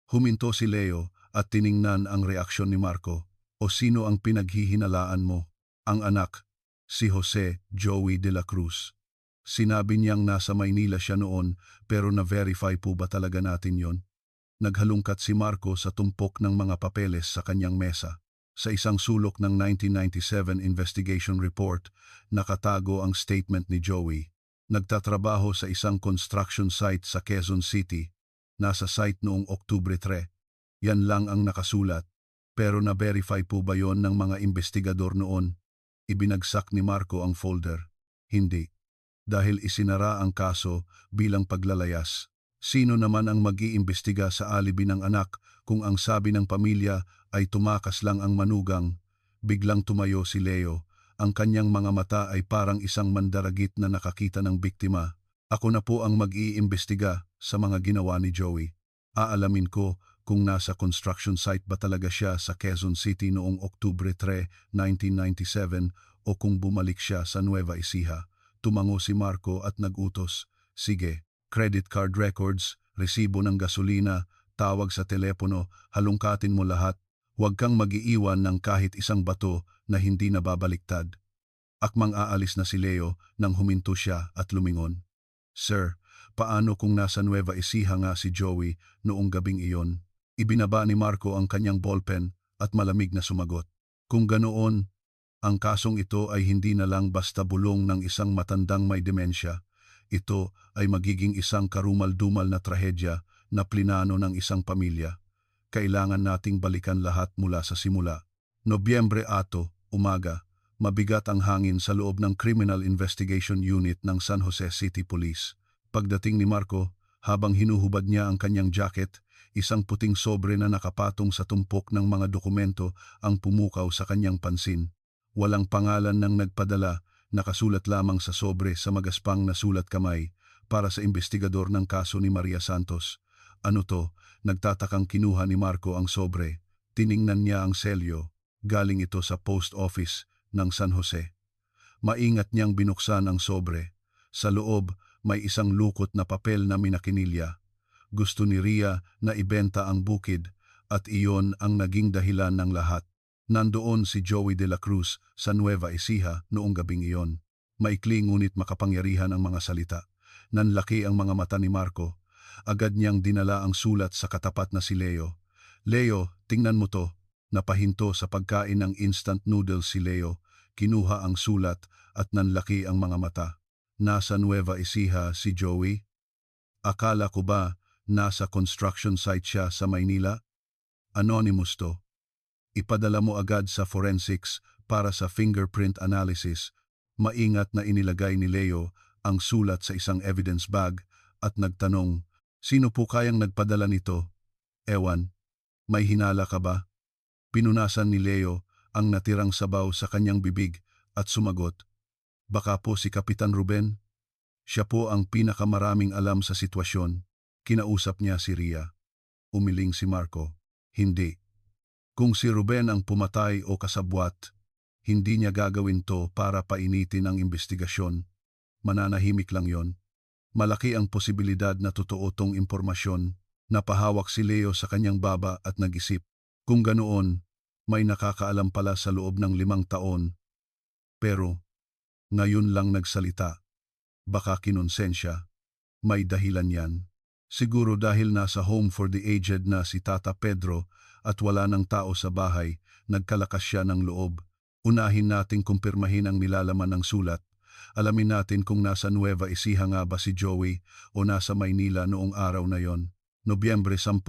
Huminto si Leo at tiningnan ang reaksyon ni Marco. O sino ang pinaghihinalaan mo? Ang anak, si Jose Joey de la Cruz. Sinabi niyang nasa Maynila siya noon pero na-verify po ba talaga natin yon? Naghalungkat si Marco sa tumpok ng mga papeles sa kanyang mesa. Sa isang sulok ng 1997 investigation report, nakatago ang statement ni Joey. Nagtatrabaho sa isang construction site sa Quezon City. Nasa site noong Oktubre 3. Yan lang ang nakasulat. Pero na-verify po ba yon ng mga investigador noon? Ibinagsak ni Marco ang folder. Hindi. Dahil isinara ang kaso bilang paglalayas. Sino naman ang mag-iimbestiga sa alibi ng anak kung ang sabi ng pamilya ay tumakas lang ang manugang? Biglang tumayo si Leo. Ang kanyang mga mata ay parang isang mandaragit na nakakita ng biktima. Ako na po ang mag-iimbestiga sa mga ginawa ni Joey. Aalamin ko kung nasa construction site ba talaga siya sa Quezon City noong Oktubre 3, 1997 o kung bumalik siya sa Nueva Ecija. Tumango si Marco at nagutos. Sige, credit card records, resibo ng gasolina, tawag sa telepono, halungkatin mo lahat. Huwag kang mag-iiwan ng kahit isang bato na hindi nababaliktad. Akmang aalis na si Leo nang huminto siya at lumingon. Sir, paano kung nasa Nueva Ecija nga si Joey noong gabing iyon? Ibinaba ni Marco ang kanyang ballpen at malamig na sumagot. Kung ganoon, ang kasong ito ay hindi na lang basta bulong ng isang matandang may demensya. Ito ay magiging isang karumal-dumal na trahedya na plinano ng isang pamilya. Kailangan nating balikan lahat mula sa simula. Nobyembre 8, umaga, Mabigat ang hangin sa loob ng Criminal Investigation Unit ng San Jose City Police. Pagdating ni Marco, habang hinuhubad niya ang kanyang jacket, isang puting sobre na nakapatong sa tumpok ng mga dokumento ang pumukaw sa kanyang pansin. Walang pangalan ng nagpadala, nakasulat lamang sa sobre sa magaspang na sulat kamay para sa investigador ng kaso ni Maria Santos. Ano to? Nagtatakang kinuha ni Marco ang sobre. Tiningnan niya ang selyo. Galing ito sa post office ng San Jose. Maingat niyang binuksan ang sobre. Sa loob, may isang lukot na papel na minakinilya. Gusto ni Ria na ibenta ang bukid at iyon ang naging dahilan ng lahat. Nandoon si Joey de la Cruz sa Nueva Ecija noong gabing iyon. Maikli ngunit makapangyarihan ang mga salita. Nanlaki ang mga mata ni Marco. Agad niyang dinala ang sulat sa katapat na si Leo. Leo, tingnan mo to. Napahinto sa pagkain ng instant noodles si Leo. Kinuha ang sulat at nanlaki ang mga mata. Nasa Nueva Ecija si Joey? Akala ko ba nasa construction site siya sa Maynila? Anonymous to. Ipadala mo agad sa forensics para sa fingerprint analysis. Maingat na inilagay ni Leo ang sulat sa isang evidence bag at nagtanong, sino po kayang nagpadala nito? Ewan, may hinala ka ba? Pinunasan ni Leo ang natirang sabaw sa kanyang bibig at sumagot, baka po si Kapitan Ruben? Siya po ang pinakamaraming alam sa sitwasyon. Kinausap niya si Ria. Umiling si Marco. Hindi. Kung si Ruben ang pumatay o kasabwat, hindi niya gagawin to para painitin ang investigasyon. Mananahimik lang yon. Malaki ang posibilidad na totoo tong impormasyon. Napahawak si Leo sa kanyang baba at nag-isip. Kung ganoon, may nakakaalam pala sa loob ng 5 taon. Pero, ngayon lang nagsalita. Baka kinonsensya. May dahilan yan. Siguro dahil nasa home for the aged na si Tata Pedro at wala ng tao sa bahay, nagkalakas siya ng loob. Unahin nating kumpirmahin ang nilalaman ng sulat. Alamin natin kung nasa Nueva Ecija nga ba si Joey o nasa Maynila noong araw na yon. Nobyembre 10.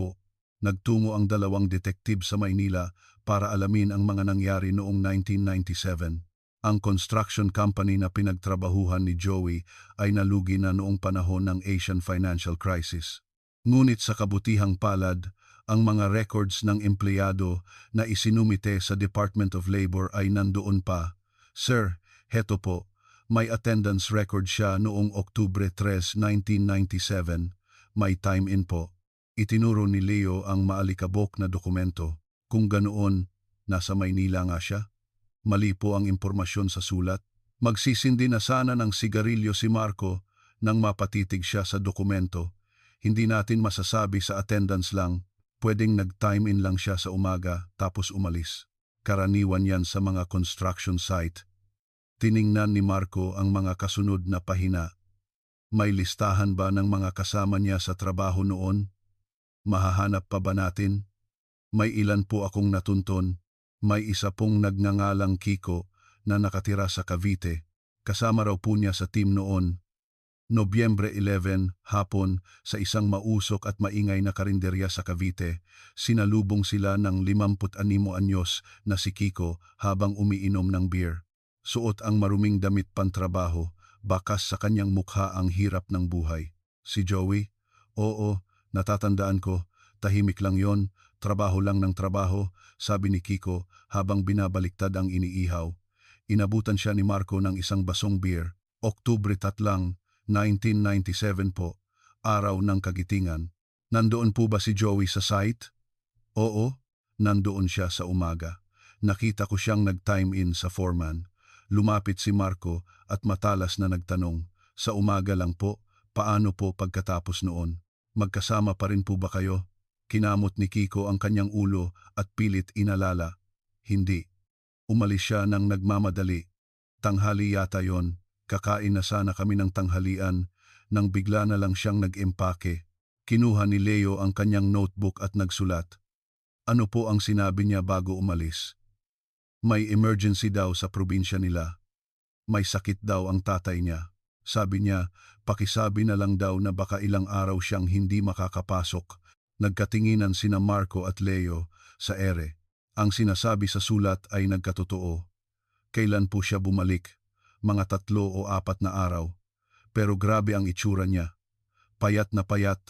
Nagtungo ang 2 detective sa Maynila para alamin ang mga nangyari noong 1997. Ang construction company na pinagtrabahuhan ni Joey ay nalugi na noong panahon ng Asian Financial Crisis. Ngunit sa kabutihang palad, ang mga records ng empleyado na isinumite sa Department of Labor ay nandoon pa. Sir, heto po, may attendance record siya noong Oktubre 3, 1997. May time-in po. Itinuro ni Leo ang maalikabok na dokumento. Kung ganoon, nasa Maynila nga siya. Mali po ang impormasyon sa sulat. Magsisindi na sana ng sigarilyo si Marco nang mapatitig siya sa dokumento. Hindi natin masasabi sa attendance lang. Pwedeng nag-time-in lang siya sa umaga tapos umalis. Karaniwan yan sa mga construction site. Tiningnan ni Marco ang mga kasunod na pahina. May listahan ba ng mga kasama niya sa trabaho noon? Mahahanap pa ba natin? May ilan po akong natunton. May isa pong nagngangalang Kiko na nakatira sa Cavite. Kasama raw po niya sa team noon. Nobyembre 11, hapon, sa isang mausok at maingay na karinderya sa Cavite, sinalubong sila ng 56 anyos na si Kiko habang umiinom ng beer. Suot ang maruming damit pantrabaho, bakas sa kanyang mukha ang hirap ng buhay. Si Joey? Oo, natatandaan ko, tahimik lang yon, trabaho lang ng trabaho, sabi ni Kiko habang binabaliktad ang iniihaw. Inabutan siya ni Marco ng isang basong beer. Oktubre 3, 1997 po, araw ng kagitingan. Nandoon po ba si Joey sa site? Oo, nandoon siya sa umaga. Nakita ko siyang nag-time-in sa foreman. Lumapit si Marco at matalas na nagtanong, sa umaga lang po, paano po pagkatapos noon? Magkasama pa rin po ba kayo? Kinamot ni Kiko ang kanyang ulo at pilit inalala. Hindi. Umalis siya nang nagmamadali. Tanghali yata yon. Kakain na sana kami ng tanghalian nang bigla na lang siyang nag-empake. Kinuha ni Leo ang kanyang notebook at nagsulat. Ano po ang sinabi niya bago umalis? May emergency daw sa probinsya nila. May sakit daw ang tatay niya. Sabi niya, pakisabi na lang daw na baka ilang araw siyang hindi makakapasok. Nagkatinginan sina Marco at Leo sa ere. Ang sinasabi sa sulat ay nagkatotoo. Kailan po siya bumalik? Mga 3 o 4 na araw. Pero grabe ang itsura niya. Payat na payat,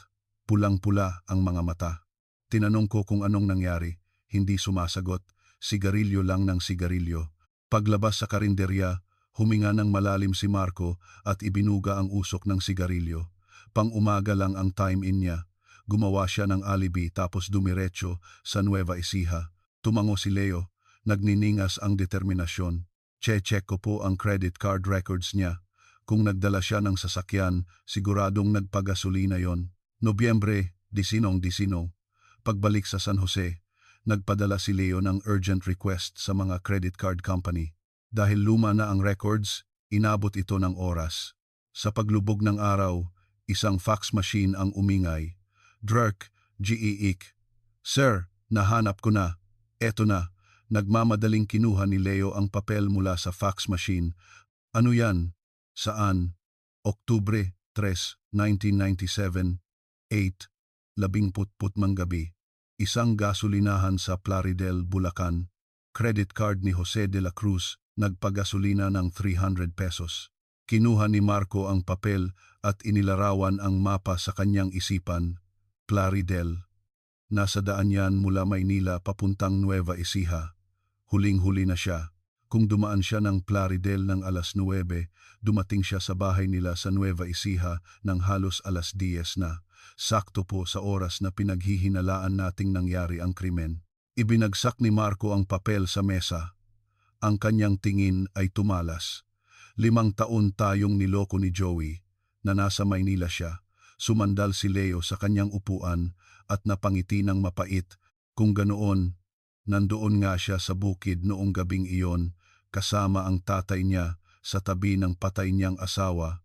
pulang-pula ang mga mata. Tinanong ko kung anong nangyari, hindi sumasagot, sigarilyo lang ng sigarilyo. Paglabas sa karinderya, huminga ng malalim si Marco at ibinuga ang usok ng sigarilyo. Pang-umaga lang ang time-in niya. Gumawa siya ng alibi tapos dumiretso sa Nueva Ecija. Tumango si Leo, nagniningas ang determinasyon. Che-check ko po ang credit card records niya. Kung nagdala siya ng sasakyan, siguradong nagpagasolina yon. Nobyembre 19. Pagbalik sa San Jose, nagpadala si Leo ng urgent request sa mga credit card company. Dahil luma na ang records, inabot ito ng oras. Sa paglubog ng araw, isang fax machine ang umingay. Drk, GEIC. Sir, nahanap ko na. Eto na. Nagmamadaling kinuha ni Leo ang papel mula sa fax machine. Ano yan? Saan? Oktubre 3, 1997, 8:10 mang gabi. Isang gasolinahan sa Plaridel, Bulacan. Credit card ni Jose de la Cruz, nagpagasolina ng 300 pesos. Kinuha ni Marco ang papel at inilarawan ang mapa sa kanyang isipan. Plaridel. Nasa daan yan mula Maynila papuntang Nueva Ecija. Huling-huli na siya. Kung dumaan siya ng Plaridel ng alas 9, dumating siya sa bahay nila sa Nueva Ecija ng halos alas 10 na. Sakto po sa oras na pinaghihinalaan nating nangyari ang krimen. Ibinagsak ni Marco ang papel sa mesa. Ang kanyang tingin ay tumalas. 5 taon tayong niloko ni Joey, na nasa Maynila siya. Sumandal si Leo sa kanyang upuan at napangiti ng mapait. Kung ganoon, nandoon nga siya sa bukid noong gabing iyon, kasama ang tatay niya sa tabi ng patay niyang asawa.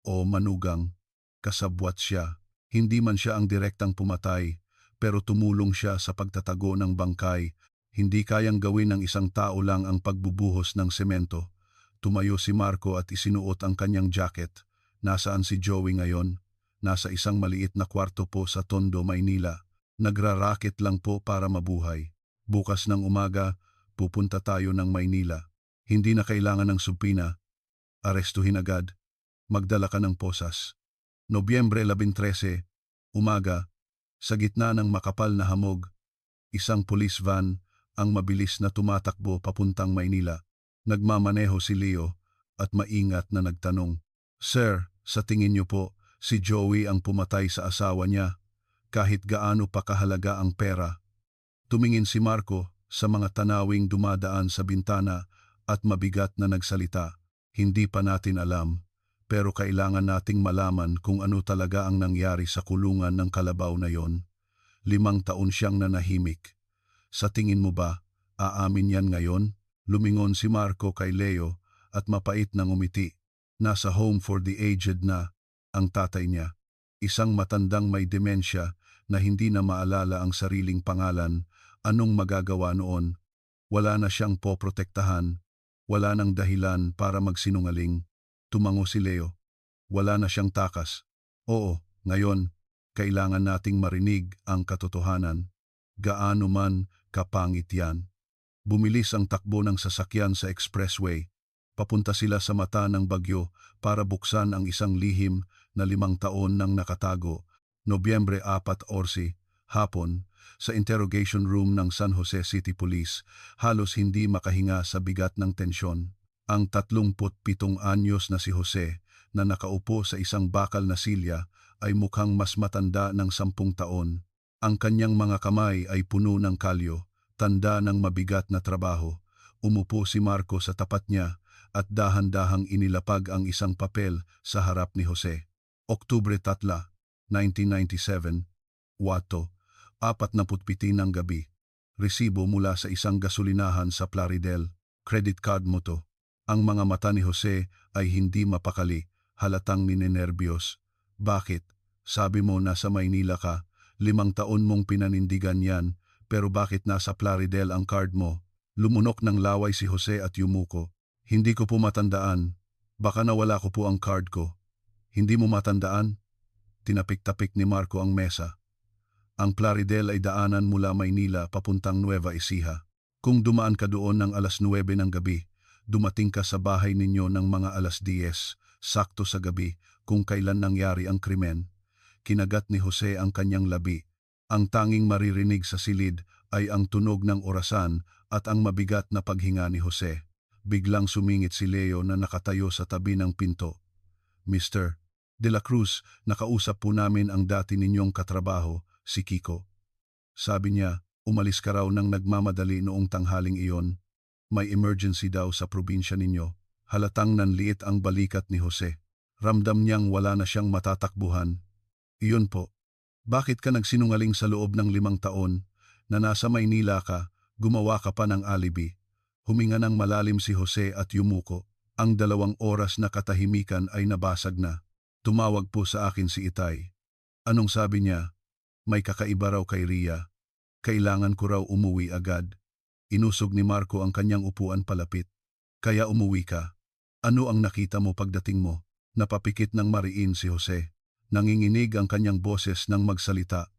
O manugang, kasabwat siya. Hindi man siya ang direktang pumatay, pero tumulong siya sa pagtatago ng bangkay. Hindi kayang gawin ng isang tao lang ang pagbubuhos ng semento. Tumayo si Marco at isinuot ang kanyang jacket. Nasaan si Joey ngayon? Nasa isang maliit na kwarto po sa Tondo, Maynila. Nagraraket lang po para mabuhay. Bukas ng umaga, pupunta tayo ng Maynila. Hindi na kailangan ng subpina. Arestuhin agad. Magdala ka ng posas. Nobyembre 13, umaga, sa gitna ng makapal na hamog, isang police van ang mabilis na tumatakbo papuntang Maynila. Nagmamaneho si Leo at maingat na nagtanong, Sir, sa tingin niyo po, si Joey ang pumatay sa asawa niya, kahit gaano pa kahalaga ang pera. Tumingin si Marco sa mga tanawing dumadaan sa bintana at mabigat na nagsalita. Hindi pa natin alam, pero kailangan nating malaman kung ano talaga ang nangyari sa kulungan ng kalabaw na yon. 5 taon siyang nanahimik. Sa tingin mo ba, aamin yan ngayon? Lumingon si Marco kay Leo at mapait na ngumiti. Nasa home for the aged na ang tatay niya. Isang matandang may demensya na hindi na maalala ang sariling pangalan. Anong magagawa noon? Wala na siyang poprotektahan. Wala nang dahilan para magsinungaling. Tumango si Leo. Wala na siyang takas. Oo, ngayon, kailangan nating marinig ang katotohanan. Gaano man kapangit yan. Bumilis ang takbo ng sasakyan sa expressway. Papunta sila sa mata ng bagyo para buksan ang isang lihim na 5 taon nang nakatago. Nobyembre 4, hapon, sa interrogation room ng San Jose City Police, halos hindi makahinga sa bigat ng tensyon. Ang 37 anyos na si Jose, na nakaupo sa isang bakal na silya, ay mukhang mas matanda ng 10 taon. Ang kanyang mga kamay ay puno ng kalyo, tanda ng mabigat na trabaho. Umupo si Marco sa tapat niya at dahan-dahang inilapag ang isang papel sa harap ni Jose. Oktubre 3, 1997, Wato, 47 ng gabi. Resibo mula sa isang gasolinahan sa Plaridel. Credit card mo to. Ang mga mata ni Jose ay hindi mapakali, halatang ninenerbyos. Bakit? Sabi mo nasa Maynila ka, 5 taon mong pinanindigan yan, pero bakit nasa Plaridel ang card mo? Lumunok ng laway si Jose at yumuko. Hindi ko po matandaan. Baka nawala ko po ang card ko. Hindi mo matandaan? Tinapik-tapik ni Marco ang mesa. Ang Plaridel ay daanan mula Maynila papuntang Nueva Ecija. Kung dumaan ka doon ng alas 9 ng gabi, dumating ka sa bahay ninyo ng mga alas 10, sakto sa gabi, kung kailan nangyari ang krimen. Kinagat ni Jose ang kanyang labi. Ang tanging maririnig sa silid ay ang tunog ng orasan at ang mabigat na paghinga ni Jose. Biglang sumingit si Leo na nakatayo sa tabi ng pinto. Mr. De La Cruz, nakausap po namin ang dati ninyong katrabaho, si Kiko. Sabi niya, umalis ka raw nang nagmamadali noong tanghaling iyon. May emergency daw sa probinsya ninyo. Halatang nanliit ang balikat ni Jose. Ramdam niyang wala na siyang matatakbuhan. Iyon po. Bakit ka nagsinungaling sa loob ng 5 taon na nasa Maynila ka, gumawa ka pa ng alibi? Huminga ng malalim si Jose at yumuko. Ang 2 oras na katahimikan ay nabasag na. Tumawag po sa akin si Itay. Anong sabi niya? May kakaiba raw kay Ria. Kailangan ko raw umuwi agad. Inusog ni Marco ang kanyang upuan palapit. Kaya umuwi ka. Ano ang nakita mo pagdating mo? Napapikit ng mariin si Jose. Nanginginig ang kanyang boses nang magsalita.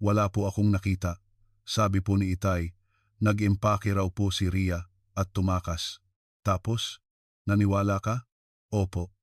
Wala po akong nakita. Sabi po ni Itay, nag-impake raw po si Ria at tumakas. Tapos, naniwala ka? Opo.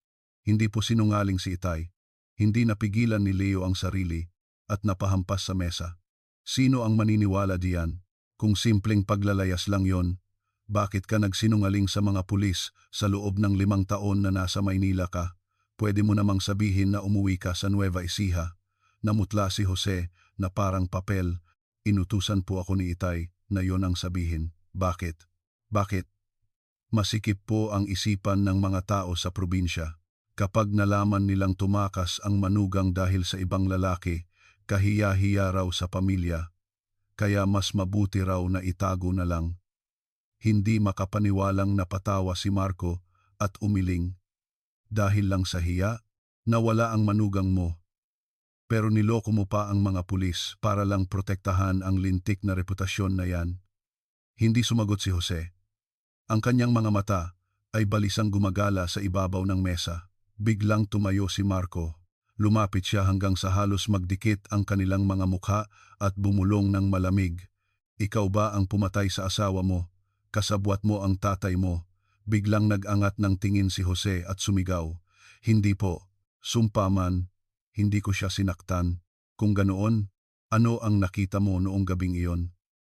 Hindi po sinungaling si Itay. Hindi napigilan ni Leo ang sarili at napahampas sa mesa. Sino ang maniniwala diyan? Kung simpleng paglalayas lang yon, bakit ka nagsinungaling sa mga pulis sa loob ng 5 taon na nasa Maynila ka? Pwede mo namang sabihin na umuwi ka sa Nueva Ecija. Namutla si Jose na parang papel. Inutusan po ako ni Itay na yon ang sabihin. Bakit? Bakit? Masikip po ang isipan ng mga tao sa probinsya. Kapag nalaman nilang tumakas ang manugang dahil sa ibang lalaki, kahiya-hiya raw sa pamilya. Kaya mas mabuti raw na itago na lang. Hindi makapaniwalang napatawa si Marco at umiling. Dahil lang sa hiya, nawala ang manugang mo. Pero niloko mo pa ang mga pulis para lang protektahan ang lintik na reputasyon na yan. Hindi sumagot si Jose. Ang kanyang mga mata ay balisang gumagala sa ibabaw ng mesa. Biglang tumayo si Marco. Lumapit siya hanggang sa halos magdikit ang kanilang mga mukha at bumulong ng malamig. Ikaw ba ang pumatay sa asawa mo? Kasabwat mo ang tatay mo? Biglang nag-angat ng tingin si Jose at sumigaw. Hindi po. Sumpa man. Hindi ko siya sinaktan. Kung ganoon, ano ang nakita mo noong gabing iyon?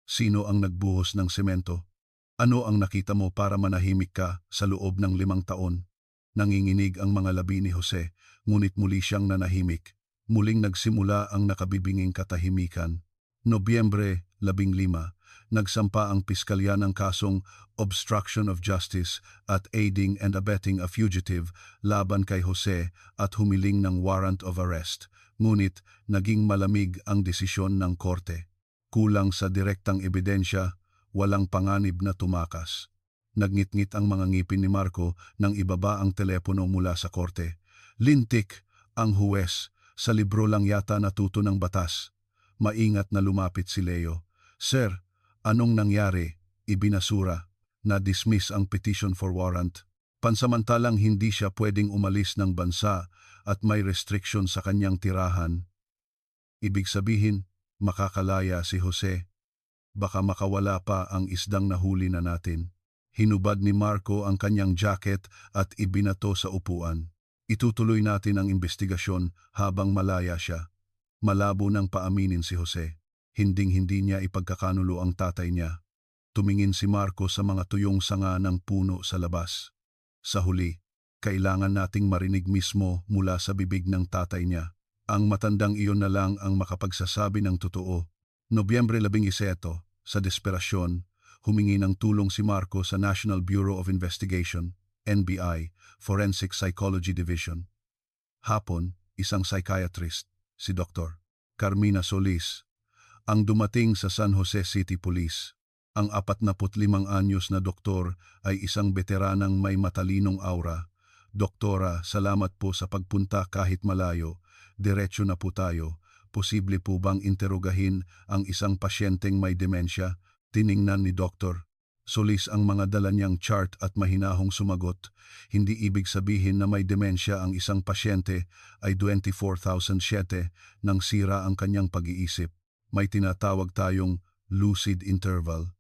Sino ang nagbuhos ng semento? Ano ang nakita mo para manahimik ka sa loob ng 5 taon? Nanginginig ang mga labi ni Jose, ngunit muli siyang nanahimik. Muling nagsimula ang nakabibinging katahimikan. Nobyembre 15, nagsampa ang piskalya ng kasong obstruction of justice at aiding and abetting a fugitive laban kay Jose at humiling ng warrant of arrest. Ngunit naging malamig ang desisyon ng korte. Kulang sa direktang ebidensya, walang panganib na tumakas. Nagngit-ngit ang mga ngipin ni Marco nang ibaba ang telepono mula sa korte. Lintik ang huwes, sa libro lang yata natuto ng batas. Maingat na lumapit si Leo. Sir, anong nangyari? Ibinasura. Na-dismiss ang petition for warrant. Pansamantalang hindi siya pwedeng umalis ng bansa at may restriction sa kanyang tirahan. Ibig sabihin, makakalaya si Jose. Baka makawala pa ang isdang nahuli na natin. Hinubad ni Marco ang kanyang jacket at ibinato sa upuan. Itutuloy natin ang investigasyon habang malaya siya. Malabo nang paaminin si Jose. Hinding-hindi niya ipagkakanulo ang tatay niya. Tumingin si Marco sa mga tuyong sanga ng puno sa labas. Sa huli, kailangan nating marinig mismo mula sa bibig ng tatay niya. Ang matandang iyon na lang ang makapagsasabi ng totoo. Nobyembre 17, sa desperasyon, humingi ng tulong si Marco sa National Bureau of Investigation, NBI, Forensic Psychology Division. Hapon, isang psychiatrist, si Dr. Carmina Solis, ang dumating sa San Jose City Police. Ang 45 anyos na doktor ay isang veteranang may matalinong aura. Doktora, salamat po sa pagpunta kahit malayo. Diretso na po tayo. Posible po bang interogahin ang isang pasyenteng may demensya? Tiningnan ni Dr. Solis ang mga dala niyang chart at mahinahong sumagot. Hindi ibig sabihin na may demensya ang isang pasyente ay 24,007 nang sira ang kanyang pag-iisip. May tinatawag tayong lucid interval.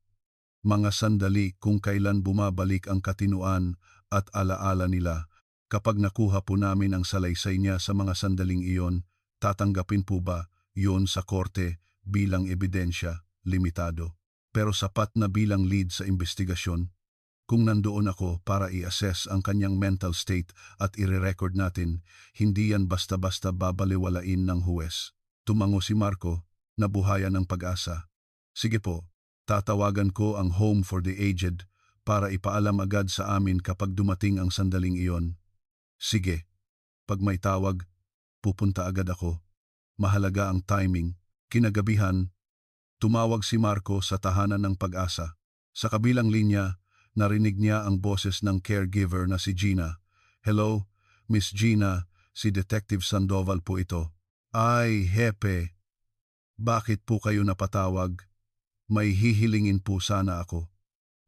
Mga sandali kung kailan bumabalik ang katinuan at alaala nila. Kapag nakuha po namin ang salaysay niya sa mga sandaling iyon, tatanggapin po ba yun sa korte bilang ebidensya, limitado. Pero sapat na bilang lead sa investigasyon. Kung nandoon ako para i-assess ang kanyang mental state at i-record natin, hindi yan basta-basta babaliwalain ng huwes. Tumango si Marco, nabuhayan ng pag-asa. Sige po, tatawagan ko ang Home for the Aged para ipaalam agad sa amin kapag dumating ang sandaling iyon. Sige, pag may tawag, pupunta agad ako. Mahalaga ang timing. Kinagabihan, tumawag si Marco sa tahanan ng pag-asa. Sa kabilang linya, narinig niya ang boses ng caregiver na si Gina. Hello, Miss Gina, si Detective Sandoval po ito. Ay, hepe, bakit po kayo napatawag? May hihilingin po sana ako.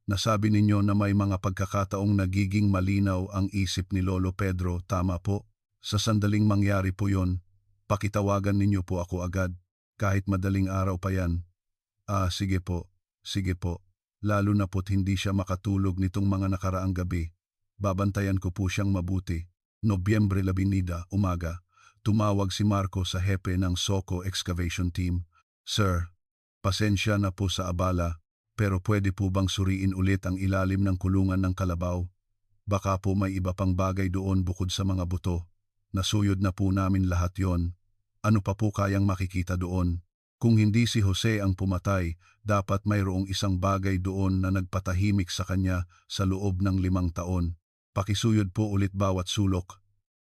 Nasabi ninyo na may mga pagkakataong nagiging malinaw ang isip ni Lolo Pedro, tama po? Sa sandaling mangyari po yon, pakitawagan ninyo po ako agad, kahit madaling araw pa yan. Sige po, sige po. Lalo na po't hindi siya makatulog nitong mga nakaraang gabi. Babantayan ko po siyang mabuti. Nobyembre 12, umaga, tumawag si Marco sa hepe ng Soco Excavation Team. Sir, pasensya na po sa abala, pero pwede po bang suriin ulit ang ilalim ng kulungan ng Kalabaw? Baka po may iba pang bagay doon bukod sa mga buto. Nasuyod na po namin lahat yon. Ano pa po kayang makikita doon? Kung hindi si Jose ang pumatay, dapat mayroong isang bagay doon na nagpatahimik sa kanya sa loob ng 5 taon. Pakisuyod po ulit bawat sulok.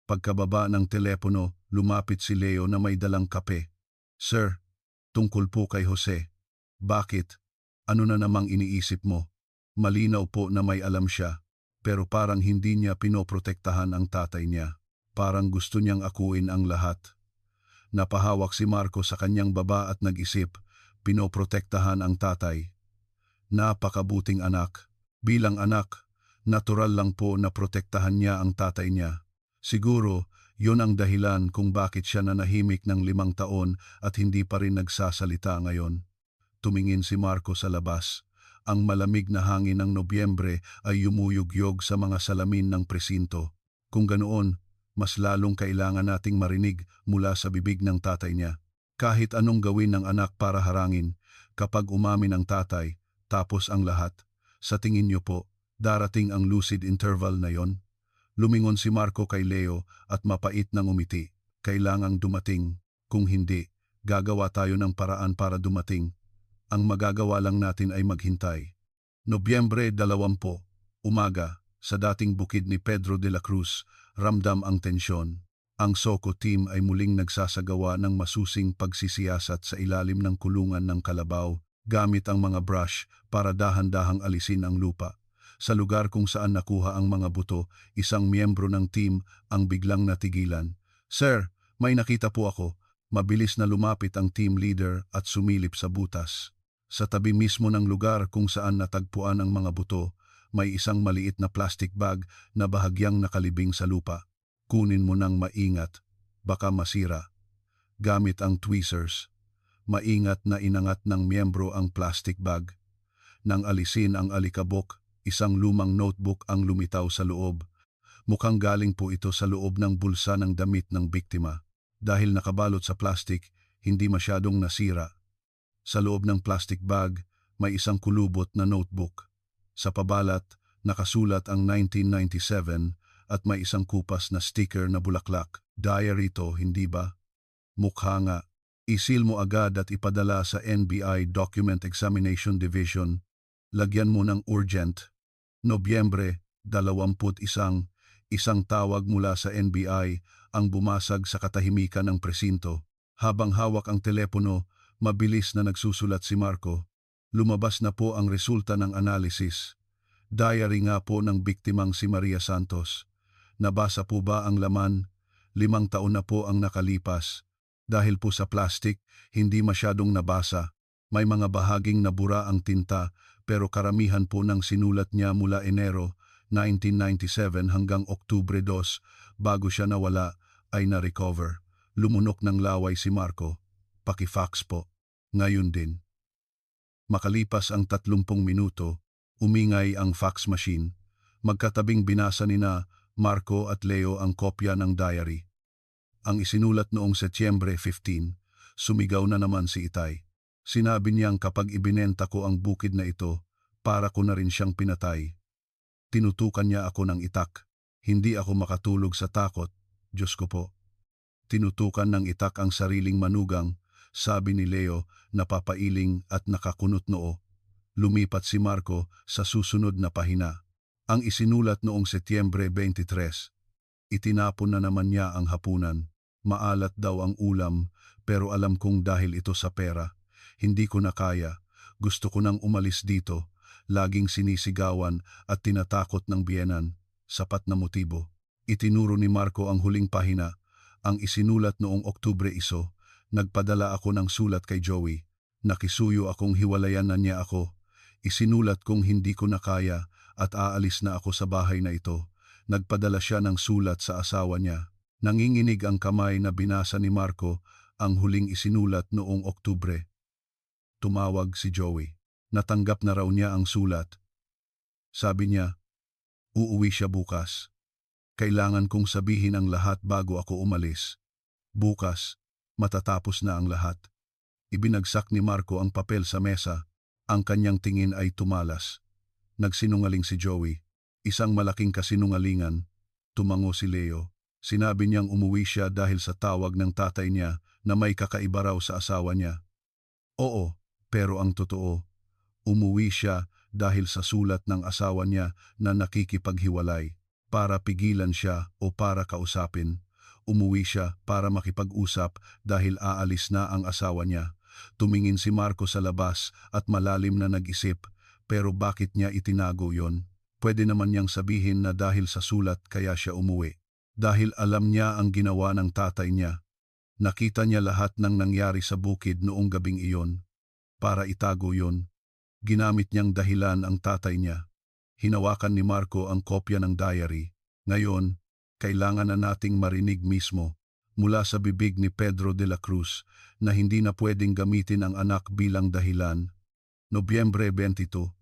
Pagkababa ng telepono, lumapit si Leo na may dalang kape. Sir, tungkol po kay Jose. Bakit? Ano na namang iniisip mo? Malinaw po na may alam siya, pero parang hindi niya pinoprotektahan ang tatay niya. Parang gusto niyang akuin ang lahat. Napahawak si Marco sa kanyang baba at nag-isip, pinoprotektahan ang tatay. Napakabuting anak. Bilang anak, natural lang po na protektahan niya ang tatay niya. Siguro, yun ang dahilan kung bakit siya nanahimik ng 5 taon at hindi pa rin nagsasalita ngayon. Tumingin si Marco sa labas. Ang malamig na hangin ng Nobyembre ay yumuyugyog sa mga salamin ng presinto. Kung ganoon, mas lalong kailangan nating marinig mula sa bibig ng tatay niya. Kahit anong gawin ng anak para harangin, kapag umamin ang tatay, tapos ang lahat. Sa tingin niyo po, darating ang lucid interval na yon? Lumingon si Marco kay Leo at mapait nang umiti. Kailangang dumating. Kung hindi, gagawa tayo ng paraan para dumating. Ang magagawa lang natin ay maghintay. Nobyembre 20, umaga, sa dating bukid ni Pedro de la Cruz, ramdam ang tensyon. Ang Soco team ay muling nagsasagawa ng masusing pagsisiyasat sa ilalim ng kulungan ng Kalabaw, gamit ang mga brush para dahan-dahang alisin ang lupa. Sa lugar kung saan nakuha ang mga buto, isang miyembro ng team ang biglang natigilan. Sir, may nakita po ako. Mabilis na lumapit ang team leader at sumilip sa butas. Sa tabi mismo ng lugar kung saan natagpuan ang mga buto, may isang maliit na plastic bag na bahagyang nakalibing sa lupa. Kunin mo nang maingat, baka masira. Gamit ang tweezers, maingat na inangat ng miyembro ang plastic bag. Nang alisin ang alikabok, isang lumang notebook ang lumitaw sa loob. Mukhang galing po ito sa loob ng bulsa ng damit ng biktima. Dahil nakabalot sa plastic, hindi masyadong nasira. Sa loob ng plastic bag, may isang kulubot na notebook. Sa pabalat, nakasulat ang 1997 at may isang kupas na sticker na bulaklak. Diary to, hindi ba? Mukha nga. Isil mo agad at ipadala sa NBI Document Examination Division. Lagyan mo ng urgent. Nobyembre 21, isang tawag mula sa NBI ang bumasag sa katahimikan ng presinto. Habang hawak ang telepono, mabilis na nagsusulat si Marco. Lumabas na po ang resulta ng analysis. Diary nga po ng biktimang si Maria Santos. Nabasa po ba ang laman? 5 taon na po ang nakalipas. Dahil po sa plastic, hindi masyadong nabasa. May mga bahaging nabura ang tinta, pero karamihan po ng sinulat niya mula Enero 1997 hanggang Oktubre 2, bago siya nawala, ay na-recover. Lumunok ng laway si Marco. Paki-fax po. Ngayon din. Makalipas ang 30 minuto, umingay ang fax machine. Magkatabing binasa nina Marco at Leo ang kopya ng diary. Ang isinulat noong Setyembre 15, sumigaw na naman si Itay. Sinabi niyang kapag ibinenta ko ang bukid na ito, para ko na rin siyang pinatay. Tinutukan niya ako ng itak. Hindi ako makatulog sa takot, Diyos ko po. Tinutukan ng itak ang sariling manugang, sabi ni Leo, napapailing at nakakunot noo. Lumipat si Marco sa susunod na pahina. Ang isinulat noong Setyembre 23. Itinapon na naman niya ang hapunan. Maalat daw ang ulam, pero alam kong dahil ito sa pera. Hindi ko na kaya. Gusto ko nang umalis dito. Laging sinisigawan at tinatakot ng biyenan. Sapat na motibo. Itinuro ni Marco ang huling pahina. Ang isinulat noong Oktubre 1. Nagpadala ako ng sulat kay Joey. Nakisuyo akong hiwalayan na niya ako. Isinulat kong hindi ko na kaya at aalis na ako sa bahay na ito. Nagpadala siya ng sulat sa asawa niya. Nanginginig ang kamay na binasa ni Marco ang huling isinulat noong Oktubre. Tumawag si Joey. Natanggap na raw niya ang sulat. Sabi niya, uuwi siya bukas. Kailangan kong sabihin ang lahat bago ako umalis. Bukas, matatapos na ang lahat. Ibinagsak ni Marco ang papel sa mesa. Ang kanyang tingin ay tumalas. Nagsinungaling si Joey. Isang malaking kasinungalingan. Tumango si Leo. Sinabi niyang umuwi siya dahil sa tawag ng tatay niya na may kakaiba raw sa asawa niya. Oo, pero ang totoo, umuwi siya dahil sa sulat ng asawa niya na nakikipaghiwalay. Para pigilan siya o para kausapin. Umuwi siya para makipag-usap dahil aalis na ang asawa niya. Tumingin si Marco sa labas at malalim na nag-isip, pero bakit niya itinago yon? Pwede naman niyang sabihin na dahil sa sulat kaya siya umuwi. Dahil alam niya ang ginawa ng tatay niya. Nakita niya lahat ng nangyari sa bukid noong gabing iyon. Para itago yon, ginamit niyang dahilan ang tatay niya. Hinawakan ni Marco ang kopya ng diary. Ngayon, kailangan na nating marinig mismo mula sa bibig ni Pedro de la Cruz na hindi na pwedeng gamitin ang anak bilang dahilan. Nobyembre 22,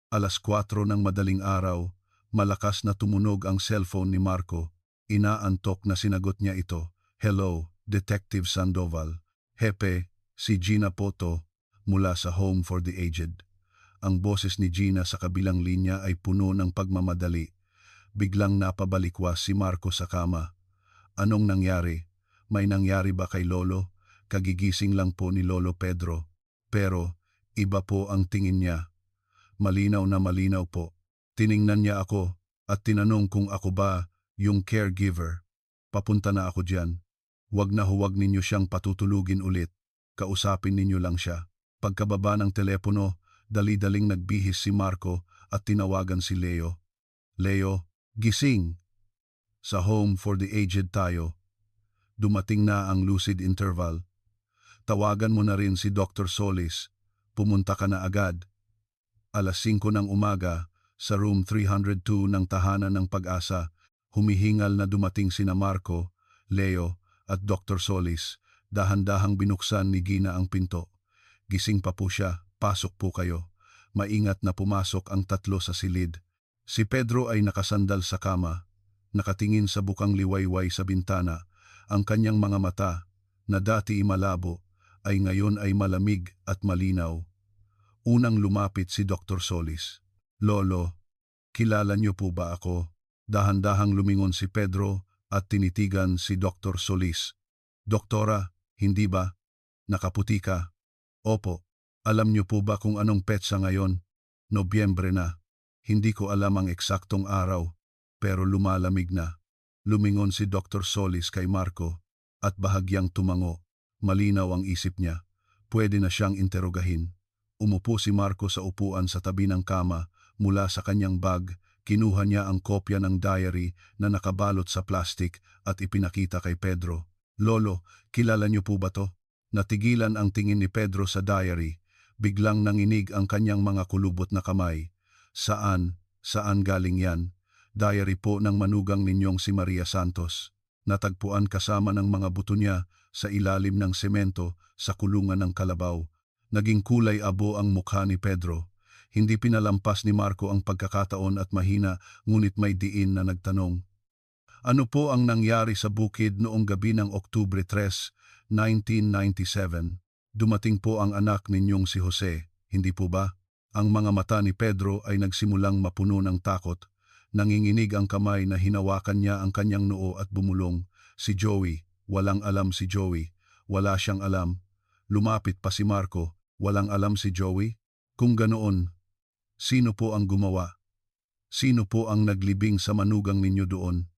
alas 4 ng madaling araw, malakas na tumunog ang cellphone ni Marco. Inaantok na sinagot niya ito. Hello, Detective Sandoval. Hepe, si Gina Poto, mula sa Home for the Aged. Ang boses ni Gina sa kabilang linya ay puno ng pagmamadali. Biglang napabalikwas si Marco sa kama. Anong nangyari? May nangyari ba kay Lolo? Kagigising lang po ni Lolo Pedro. Pero, iba po ang tingin niya. Malinaw na malinaw po. Tiningnan niya ako at tinanong kung ako ba yung caregiver. Papunta na ako diyan. Huwag na huwag ninyo siyang patutulugin ulit. Kausapin ninyo lang siya. Pagkababa ng telepono, dali-daling nagbihis si Marco at tinawagan si Leo. Leo, gising! Sa Home for the Aged tayo. Dumating na ang lucid interval. Tawagan mo na rin si Dr. Solis. Pumunta ka na agad. Alas 5 ng umaga, sa room 302 ng tahanan ng Pag-asa, humihingal na dumating sina Marco, Leo at Dr. Solis. Dahan-dahang binuksan ni Gina ang pinto. Gising pa po siya. Pasok po kayo. Maingat na pumasok ang tatlo sa silid. Si Pedro ay nakasandal sa kama, nakatingin sa bukang liwayway sa bintana. Ang kanyang mga mata, na dati malabo, ay ngayon ay malamig at malinaw. Unang lumapit si Dr. Solis. Lolo, kilala niyo po ba ako? Dahan-dahang lumingon si Pedro at tinitigan si Dr. Solis. Doktora, hindi ba? Nakaputi ka. Opo. Alam niyo po ba kung anong petsa ngayon? Nobyembre na. Hindi ko alam ang eksaktong araw, pero lumalamig na. Lumingon si Dr. Solis kay Marco at bahagyang tumango. Malinaw ang isip niya. Pwede na siyang interogahin. Umupo si Marco sa upuan sa tabi ng kama. Mula sa kanyang bag, kinuha niya ang kopya ng diary na nakabalot sa plastik at ipinakita kay Pedro. Lolo, kilala niyo po ba to? Natigilan ang tingin ni Pedro sa diary. Biglang nanginig ang kanyang mga kulubot na kamay. Saan? Saan galing yan? Diary po ng manugang ninyong si Maria Santos. Natagpuan kasama ng mga buto niya sa ilalim ng semento sa kulungan ng Kalabaw. Naging kulay abo ang mukha ni Pedro. Hindi pinalampas ni Marco ang pagkakataon at mahina ngunit may diin na nagtanong. Ano po ang nangyari sa bukid noong gabi ng Oktubre 3, 1997? Dumating po ang anak ninyong si Jose, hindi po ba? Ang mga mata ni Pedro ay nagsimulang mapuno ng takot. Nanginginig ang kamay na hinawakan niya ang kanyang noo at bumulong. Si Joey, walang alam si Joey. Wala siyang alam. Lumapit pa si Marco, walang alam si Joey? Kung ganoon, sino po ang gumawa? Sino po ang naglibing sa manugang ninyo doon?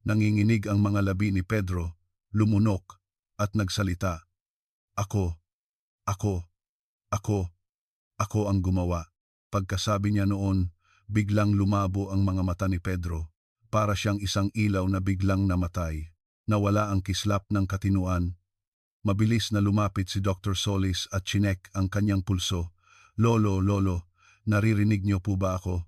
Nanginginig ang mga labi ni Pedro, lumunok, at nagsalita. Ako, ako, ako, ako ang gumawa. Pagkasabi niya noon, biglang lumabo ang mga mata ni Pedro. Para siyang isang ilaw na biglang namatay. Nawala ang kislap ng katinuan. Mabilis na lumapit si Dr. Solis at chinek ang kanyang pulso. Lolo, naririnig niyo po ba ako?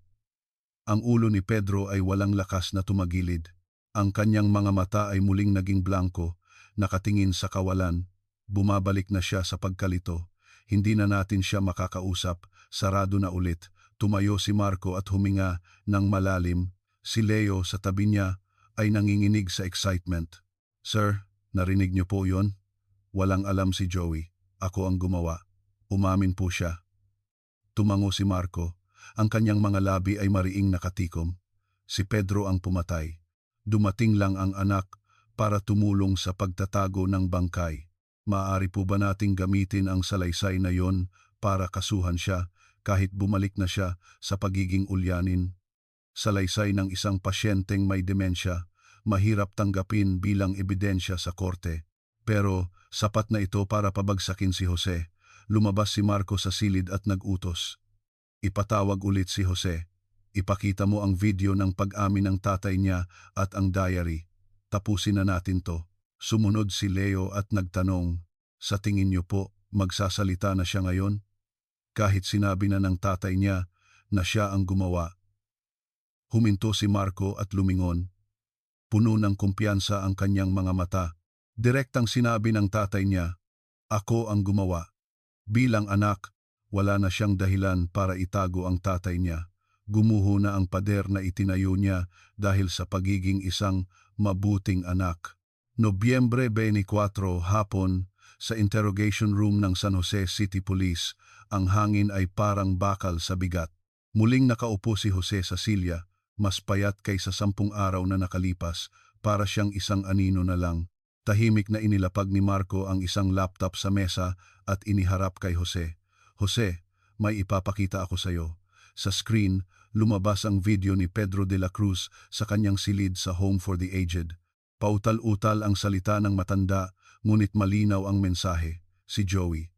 Ang ulo ni Pedro ay walang lakas na tumagilid. Ang kanyang mga mata ay muling naging blanko, nakatingin sa kawalan. Bumabalik na siya sa pagkalito. Hindi na natin siya makakausap, sarado na ulit. Tumayo si Marco at huminga ng malalim. Si Leo sa tabi niya ay nanginginig sa excitement. Sir, narinig niyo po yon? Walang alam si Joey. Ako ang gumawa. Umamin po siya. Tumango si Marco. Ang kanyang mga labi ay mariing nakatikom. Si Pedro ang pumatay. Dumating lang ang anak para tumulong sa pagtatago ng bangkay. Maaari po ba nating gamitin ang salaysay na yon para kasuhan siya kahit bumalik na siya sa pagiging ulyanin? Salaysay ng isang pasyenteng may demensya, mahirap tanggapin bilang ebidensya sa korte. Pero sapat na ito para pabagsakin si Jose. Lumabas si Marco sa silid at nag-utos. Ipatawag ulit si Jose. Ipakita mo ang video ng pag-amin ng tatay niya at ang diary. Tapusin na natin to. Sumunod si Leo at nagtanong, sa tingin niyo po, magsasalita na siya ngayon? Kahit sinabi na ng tatay niya na siya ang gumawa. Huminto si Marco at lumingon. Puno ng kumpiyansa ang kanyang mga mata. Direktang sinabi ng tatay niya, ako ang gumawa. Bilang anak, wala na siyang dahilan para itago ang tatay niya. Gumuho na ang pader na itinayo niya dahil sa pagiging isang mabuting anak. Nobyembre 24 hapon, sa interrogation room ng San Jose City Police, ang hangin ay parang bakal sa bigat. Muling nakaupo si Jose sa silya, mas payat kaysa 10 araw na nakalipas, para siyang isang anino na lang. Tahimik na inilapag ni Marco ang isang laptop sa mesa at iniharap kay Jose. Jose, may ipapakita ako sa iyo. Sa screen, lumabas ang video ni Pedro de la Cruz sa kanyang silid sa Home for the Aged. Pautal-utal ang salita ng matanda, ngunit malinaw ang mensahe. Si Joey.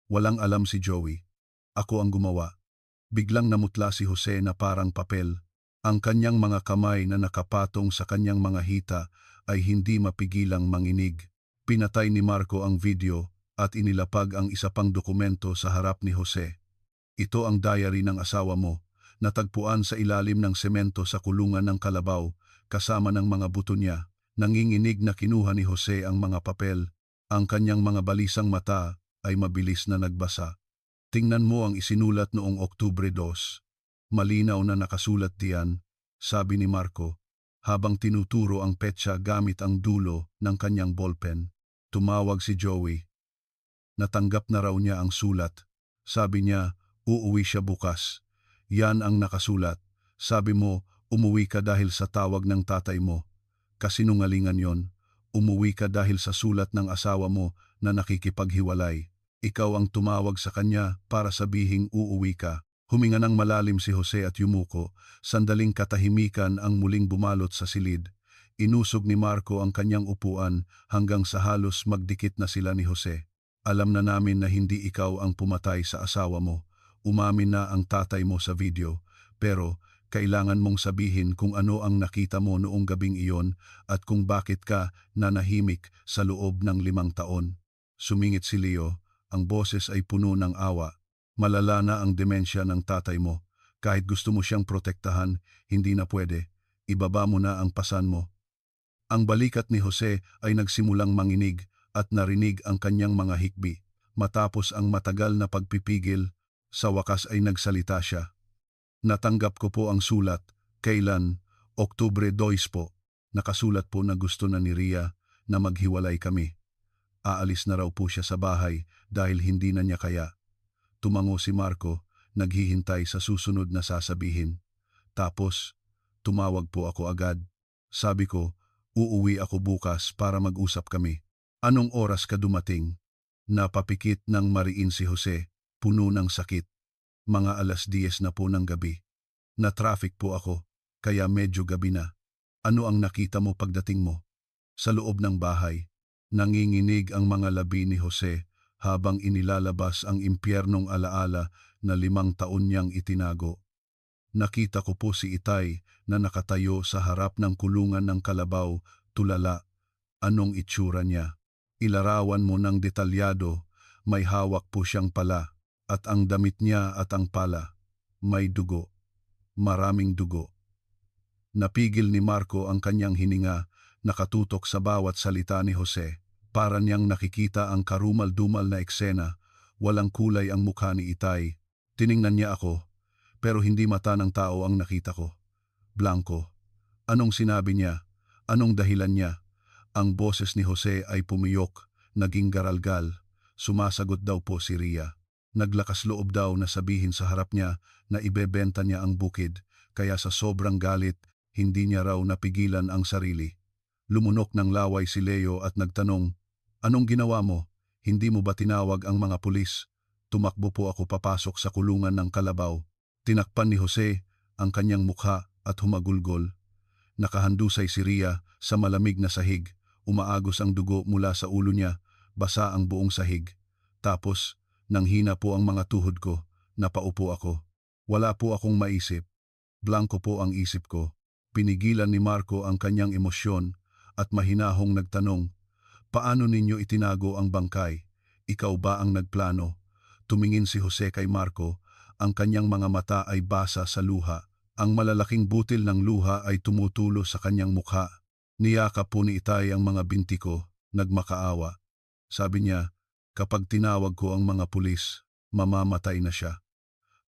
Walang alam si Joey. Ako ang gumawa. Biglang namutla si Jose na parang papel. Ang kanyang mga kamay na nakapatong sa kanyang mga hita ay hindi mapigilang manginig. Pinatay ni Marco ang video at inilapag ang isa pang dokumento sa harap ni Jose. Ito ang diary ng asawa mo, natagpuan sa ilalim ng semento sa kulungan ng Kalabaw, kasama ng mga buto niya. Nanginginig na kinuha ni Jose ang mga papel. Ang kanyang mga balisang mata ay mabilis na nagbasa. Tingnan mo ang isinulat noong Oktubre 2. Malinaw na nakasulat diyan, sabi ni Marco, habang tinuturo ang petsa gamit ang dulo ng kanyang ballpen. Tumawag si Joey. Natanggap na raw niya ang sulat. Sabi niya, uuwi siya bukas. Yan ang nakasulat. Sabi mo, umuwi ka dahil sa tawag ng tatay mo. Kasinungalingan yon. Umuwi ka dahil sa sulat ng asawa mo na nakikipaghiwalay. Ikaw ang tumawag sa kanya para sabihing uuwi ka. Huminga ng malalim si Jose at yumuko. Sandaling katahimikan ang muling bumalot sa silid. Inusog ni Marco ang kanyang upuan hanggang sa halos magdikit na sila ni Jose. Alam na namin na hindi ikaw ang pumatay sa asawa mo. Umamin na ang tatay mo sa video. Pero kailangan mong sabihin kung ano ang nakita mo noong gabing iyon at kung bakit ka nanahimik sa loob ng 5 taon. Sumingit si Leo. Ang boses ay puno ng awa. Malala na ang demensya ng tatay mo. Kahit gusto mo siyang protektahan, hindi na pwede. Ibaba mo na ang pasan mo. Ang balikat ni Jose ay nagsimulang manginig at narinig ang kanyang mga hikbi. Matapos ang matagal na pagpipigil, sa wakas ay nagsalita siya. Natanggap ko po ang sulat. Kailan? Oktubre 2 po. Nakasulat po na gusto na ni Ria na maghiwalay kami. Aalis na raw po siya sa bahay dahil hindi na niya kaya. Tumango si Marco, naghihintay sa susunod na sasabihin. Tapos, tumawag po ako agad. Sabi ko, uuwi ako bukas para mag-usap kami. Anong oras ka dumating? Napapikit ng mariin si Jose, puno ng sakit. Mga 10:00 na po ng gabi. Na-traffic po ako, kaya medyo gabi na. Ano ang nakita mo pagdating mo? Sa loob ng bahay, nanginginig ang mga labi ni Jose habang inilalabas ang impyernong alaala na 5 taon niyang itinago. Nakita ko po si Itay na nakatayo sa harap ng kulungan ng kalabaw, tulala. Anong itsura niya? Ilarawan mo ng detalyado, may hawak po siyang pala, at ang damit niya at ang pala, may dugo. Maraming dugo. Napigil ni Marco ang kanyang hininga, nakatutok sa bawat salita ni Jose. Para niyang nakikita ang karumal-dumal na eksena, walang kulay ang mukha ni Itay. Tiningnan niya ako, pero hindi mata ng tao ang nakita ko. Blanco. Anong sinabi niya? Anong dahilan niya? Ang boses ni Jose ay pumiyok, naging garalgal. Sumasagot daw po si Ria. Naglakas loob daw na sabihin sa harap niya na ibebenta niya ang bukid, kaya sa sobrang galit, hindi niya raw napigilan ang sarili. Lumunok ng laway si Leo at nagtanong, "Anong ginawa mo? Hindi mo ba tinawag ang mga pulis?" Tumakbo po ako papasok sa kulungan ng kalabaw. Tinakpan ni Jose ang kanyang mukha at humagulgol. Nakahandusay si Ria sa malamig na sahig. Umaagos ang dugo mula sa ulo niya, basa ang buong sahig. Tapos, nanghina po ang mga tuhod ko, napaupo ako. Wala po akong maisip. Blanco po ang isip ko. Pinigilan ni Marco ang kanyang emosyon at mahinahong nagtanong, "Paano ninyo itinago ang bangkay? Ikaw ba ang nagplano?" Tumingin si Jose kay Marco, ang kanyang mga mata ay basa sa luha. Ang malalaking butil ng luha ay tumutulo sa kanyang mukha. Niyakap po ni Itay ang mga binti ko, nagmakaawa. Sabi niya, kapag tinawag ko ang mga pulis, mamamatay na siya.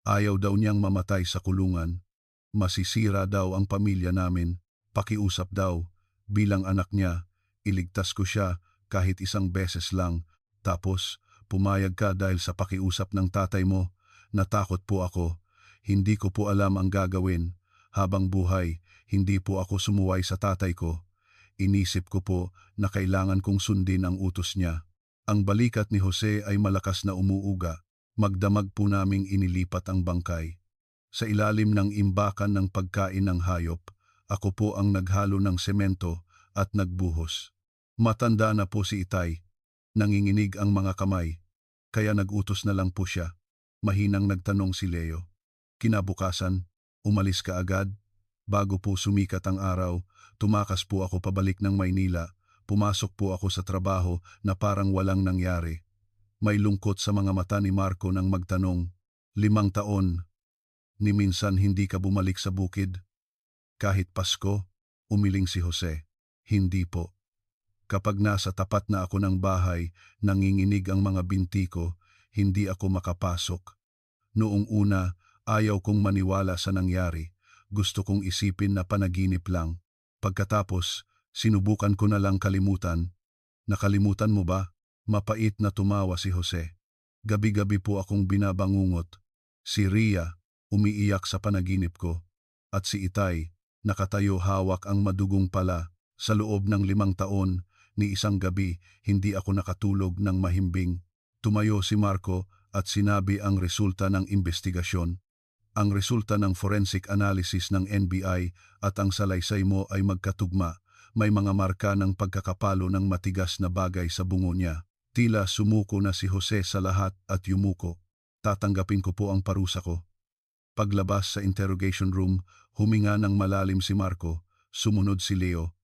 Ayaw daw niyang mamatay sa kulungan. Masisira daw ang pamilya namin. Pakiusap daw. Bilang anak niya, iligtas ko siya kahit isang beses lang. Tapos, pumayag ka dahil sa pakiusap ng tatay mo. Natakot po ako. Hindi ko po alam ang gagawin. Habang buhay, hindi po ako sumuway sa tatay ko. Inisip ko po na kailangan kong sundin ang utos niya. Ang balikat ni Jose ay malakas na umuuga. Magdamag po naming inilipat ang bangkay. Sa ilalim ng imbakan ng pagkain ng hayop, ako po ang naghalo ng semento at nagbuhos. Matanda na po si Itay. Nanginginig ang mga kamay. Kaya nagutos na lang po siya. Mahinang nagtanong si Leo. Kinabukasan, umalis ka agad? Bago po sumikat ang araw, tumakas po ako pabalik ng Maynila. Pumasok po ako sa trabaho na parang walang nangyari. May lungkot sa mga mata ni Marco nang magtanong, 5 taon, ni minsan hindi ka bumalik sa bukid? Kahit Pasko, umiling si Jose. Hindi po. Kapag nasa tapat na ako ng bahay, nanginginig ang mga binti ko, hindi ako makapasok. Noong una, ayaw kong maniwala sa nangyari. Gusto kong isipin na panaginip lang. Pagkatapos, sinubukan ko na lang kalimutan. Nakalimutan mo ba? Mapait na tumawa si Jose. Gabi-gabi po akong binabangungot. Si Ria, umiiyak sa panaginip ko. At si Itay, nakatayo hawak ang madugong pala. Sa loob ng 5 taon, ni isang gabi, hindi ako nakatulog ng mahimbing. Tumayo si Marco at sinabi ang resulta ng investigasyon. Ang resulta ng forensic analysis ng NBI at ang salaysay mo ay magkatugma. May mga marka ng pagkakapalo ng matigas na bagay sa bungo niya. Tila sumuko na si Jose sa lahat at yumuko. Tatanggapin ko po ang parusa ko. Paglabas sa interrogation room, huminga ng malalim si Marco, sumunod si Leo.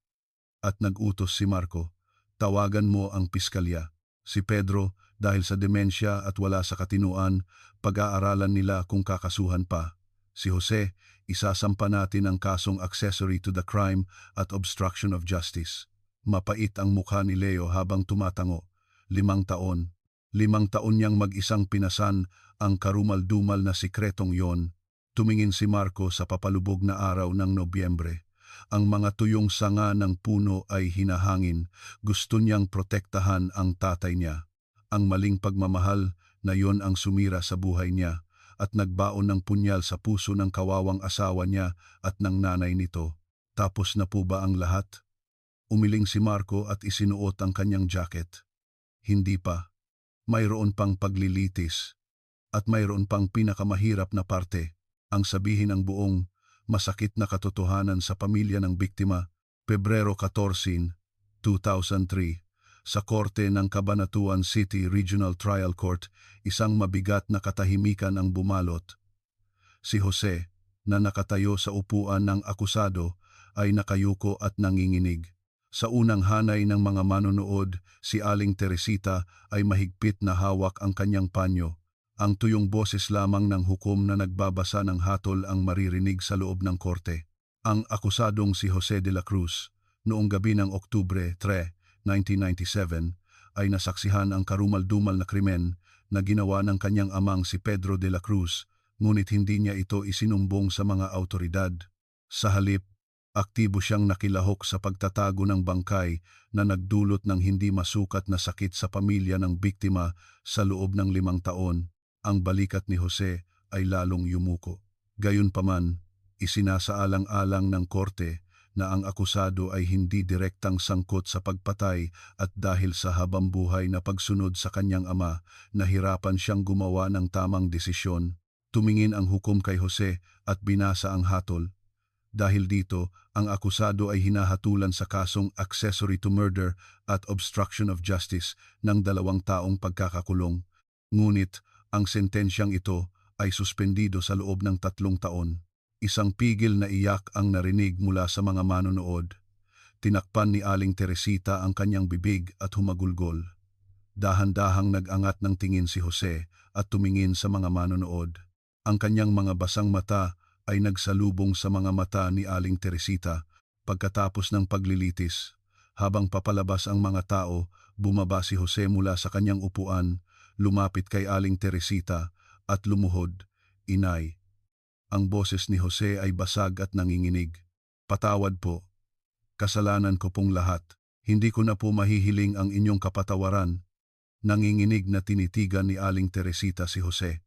At nag-utos si Marco, tawagan mo ang piskalya. Si Pedro, dahil sa demensya at wala sa katinuan, pag-aaralan nila kung kakasuhan pa. Si Jose, isasampa natin ang kasong accessory to the crime at obstruction of justice. Mapait ang mukha ni Leo habang tumatango. 5 taon. 5 taon niyang mag-isang pinasan ang karumal-dumal na sikretong yon. Tumingin si Marco sa papalubog na araw ng Nobyembre. Ang mga tuyong sanga ng puno ay hinahangin. Gusto niyang protektahan ang tatay niya. Ang maling pagmamahal na yon ang sumira sa buhay niya at nagbaon ng punyal sa puso ng kawawang asawa niya at ng nanay nito. Tapos na po ba ang lahat? Umiling si Marco at isinuot ang kanyang jacket. Hindi pa. Mayroon pang paglilitis. At mayroon pang pinakamahirap na parte, ang sabihin ng buong masakit na katotohanan sa pamilya ng biktima. Pebrero 14, 2003, sa korte ng Cabanatuan City Regional Trial Court, isang mabigat na katahimikan ang bumalot. Si Jose, na nakatayo sa upuan ng akusado, ay nakayuko at nanginginig. Sa unang hanay ng mga manonood, si Aling Teresita ay mahigpit na hawak ang kanyang panyo. Ang tuyong boses lamang ng hukom na nagbabasa ng hatol ang maririnig sa loob ng korte. Ang akusadong si Jose de la Cruz, noong gabi ng Oktubre 3, 1997, ay nasaksihan ang karumal-dumal na krimen na ginawa ng kanyang amang si Pedro de la Cruz, ngunit hindi niya ito isinumbong sa mga autoridad. Sa halip, aktibo siyang nakilahok sa pagtatago ng bangkay na nagdulot ng hindi masukat na sakit sa pamilya ng biktima sa loob ng 5 taon. Ang balikat ni Jose ay lalong yumuko. Gayunpaman, isinasaalang-alang ng korte na ang akusado ay hindi direktang sangkot sa pagpatay at dahil sa habambuhay na pagsunod sa kanyang ama, nahirapan siyang gumawa ng tamang desisyon. Tumingin ang hukom kay Jose at binasa ang hatol. Dahil dito, ang akusado ay hinahatulan sa kasong accessory to murder at obstruction of justice ng 2 taong pagkakakulong. Ngunit, ang sentensyang ito ay suspendido sa loob ng 3 taon. Isang pigil na iyak ang narinig mula sa mga manonood. Tinakpan ni Aling Teresita ang kanyang bibig at humagulgol. Dahan-dahang nag-angat ng tingin si Jose at tumingin sa mga manonood. Ang kanyang mga basang mata ay nagsalubong sa mga mata ni Aling Teresita. Pagkatapos ng paglilitis, habang papalabas ang mga tao, bumaba si Jose mula sa kanyang upuan, lumapit kay Aling Teresita at lumuhod. Inay. Ang boses ni Jose ay basag at nanginginig. Patawad po. Kasalanan ko pong lahat. Hindi ko na po mahihiling ang inyong kapatawaran. Nanginginig na tinitigan ni Aling Teresita si Jose.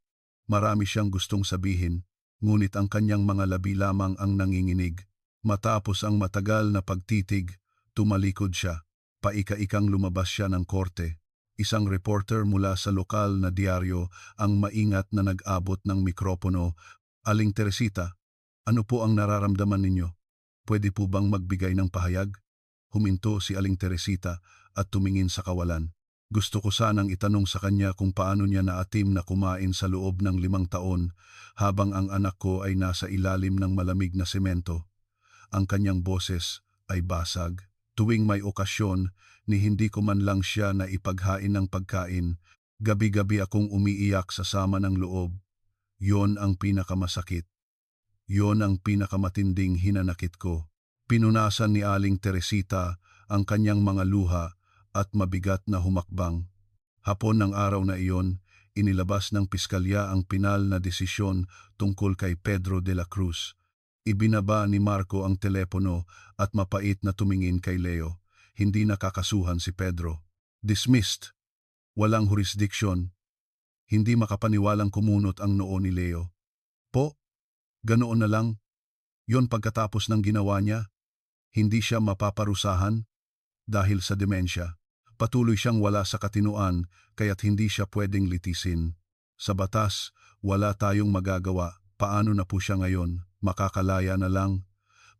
Marami siyang gustong sabihin, ngunit ang kanyang mga labi lamang ang nanginginig. Matapos ang matagal na pagtitig, tumalikod siya. Paika-ikang lumabas siya ng korte. Isang reporter mula sa lokal na diaryo ang maingat na nag-abot ng mikropono. Aling Teresita, ano po ang nararamdaman ninyo? Pwede po bang magbigay ng pahayag? Huminto si Aling Teresita at tumingin sa kawalan. Gusto ko sanang itanong sa kanya kung paano niya naatim na kumain sa loob ng 5 taon habang ang anak ko ay nasa ilalim ng malamig na semento. Ang kanyang boses ay basag. Tuwing may okasyon, ni hindi ko man lang siya na ipaghain ng pagkain, gabi-gabi akong umiiyak sa sama ng loob. Yon ang pinakamasakit. Yon ang pinakamatinding hinanakit ko. Pinunasan ni Aling Teresita ang kanyang mga luha at mabigat na humakbang. Hapon ng araw na iyon, inilabas ng piskalya ang pinal na desisyon tungkol kay Pedro de la Cruz. Ibinaba ni Marco ang telepono at mapait na tumingin kay Leo. Hindi nakakasuhan si Pedro. Dismissed. Walang jurisdiction. Hindi makapaniwalang kumunot ang noo ni Leo. Po, ganoon na lang. Yon pagkatapos ng ginawa niya. Hindi siya mapaparusahan dahil sa demensya. Patuloy siyang wala sa katinuan kaya't hindi siya pwedeng litisin. Sa batas, wala tayong magagawa. Paano na po siya ngayon? Makakalaya na lang.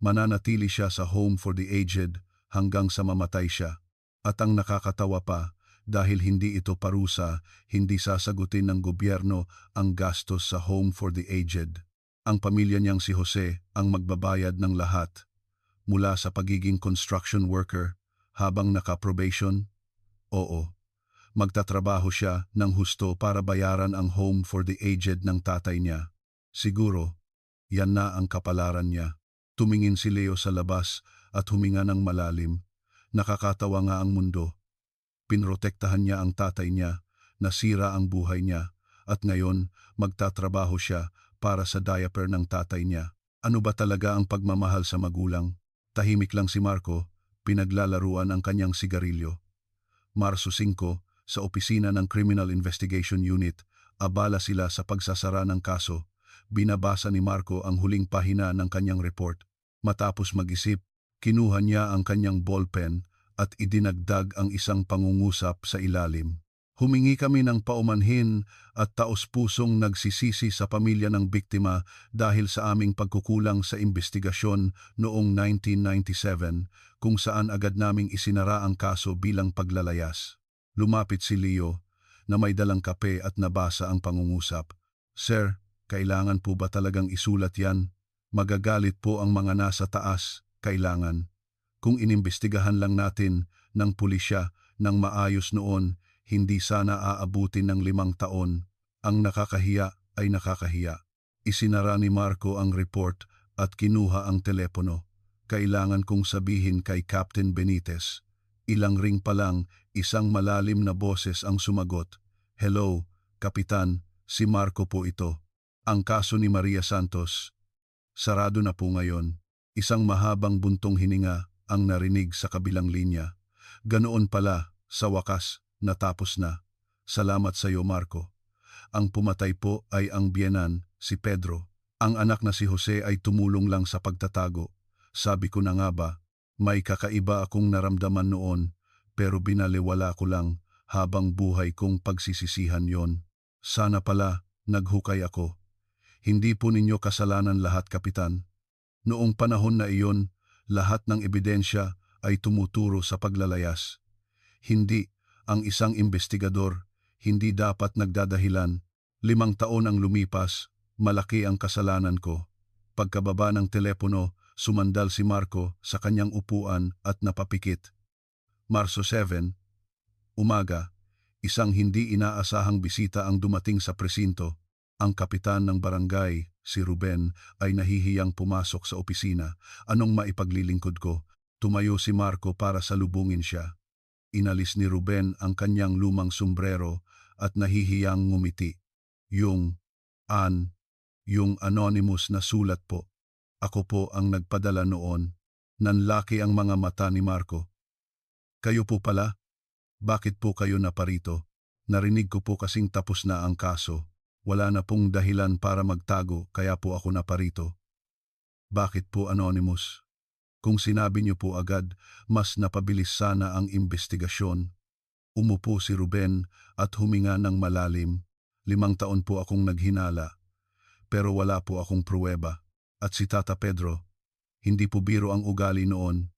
Mananatili siya sa home for the aged hanggang sa mamatay siya. At ang nakakatawa pa, dahil hindi ito parusa, hindi sasagutin ng gobyerno ang gastos sa home for the aged. Ang pamilya niyang si Jose ang magbabayad ng lahat. Mula sa pagiging construction worker habang naka-probation? Oo. Magtatrabaho siya ng husto para bayaran ang home for the aged ng tatay niya. Siguro, yan na ang kapalaran niya. Tumingin si Leo sa labas at huminga ng malalim. Nakakatawa nga ang mundo. Pinrotektahan niya ang tatay niya, nasira ang buhay niya, at ngayon magtatrabaho siya para sa diaper ng tatay niya. Ano ba talaga ang pagmamahal sa magulang? Tahimik lang si Marco, pinaglalaruan ang kanyang sigarilyo. Marso 5, sa opisina ng Criminal Investigation Unit, abala sila sa pagsasara ng kaso. Binabasa ni Marco ang huling pahina ng kanyang report. Matapos mag-isip, kinuha niya ang kanyang ballpen at idinagdag ang isang pangungusap sa ilalim. Humingi kami ng paumanhin at taos-pusong nagsisisi sa pamilya ng biktima dahil sa aming pagkukulang sa investigasyon noong 1997 kung saan agad naming isinara ang kaso bilang paglalayas. Lumapit si Leo na may dalang kape at nabasa ang pangungusap. Sir, kailangan po ba talagang isulat yan? Magagalit po ang mga nasa taas. Kailangan. Kung inimbestigahan lang natin ng pulisya ng maayos noon, hindi sana aabutin ng 5 taon. Ang nakakahiya ay nakakahiya. Isinara ni Marco ang report at kinuha ang telepono. Kailangan kong sabihin kay Captain Benitez. Ilang ring pa lang, isang malalim na boses ang sumagot. Hello, Kapitan, si Marco po ito. Ang kaso ni Maria Santos. Sarado na po ngayon. Isang mahabang buntong hininga ang narinig sa kabilang linya. Ganoon pala, sa wakas, natapos na. Salamat sa iyo, Marco. Ang pumatay po ay ang biyenan, si Pedro. Ang anak na si Jose ay tumulong lang sa pagtatago. Sabi ko na nga ba, may kakaiba akong naramdaman noon, pero binaliwala ko lang habang buhay kong pagsisisihan yon. Sana pala, naghukay ako. Hindi po ninyo kasalanan lahat, Kapitan. Noong panahon na iyon, lahat ng ebidensya ay tumuturo sa paglalayas. Hindi, ang isang investigador, hindi dapat nagdadahilan. 5 taon ang lumipas, malaki ang kasalanan ko. Pagkababa ng telepono, sumandal si Marco sa kanyang upuan at napapikit. Marso 7, umaga, isang hindi inaasahang bisita ang dumating sa presinto. Ang kapitan ng barangay, si Ruben, ay nahihiyang pumasok sa opisina. Anong maipaglilingkod ko? Tumayo si Marco para salubungin siya. Inalis ni Ruben ang kanyang lumang sombrero at nahihiyang ngumiti. Yung anonymous na sulat po. Ako po ang nagpadala noon. Nanlaki ang mga mata ni Marco. Kayo po pala? Bakit po kayo naparito? Narinig ko po kasing tapos na ang kaso. Wala na pong dahilan para magtago kaya po ako naparito. Bakit po anonymous? Kung sinabi niyo po agad, mas napabilis sana ang investigasyon. Umupo si Ruben at huminga ng malalim. 5 taon po akong naghinala, pero wala po akong pruweba. At si Tata Pedro, hindi po biro ang ugali noon.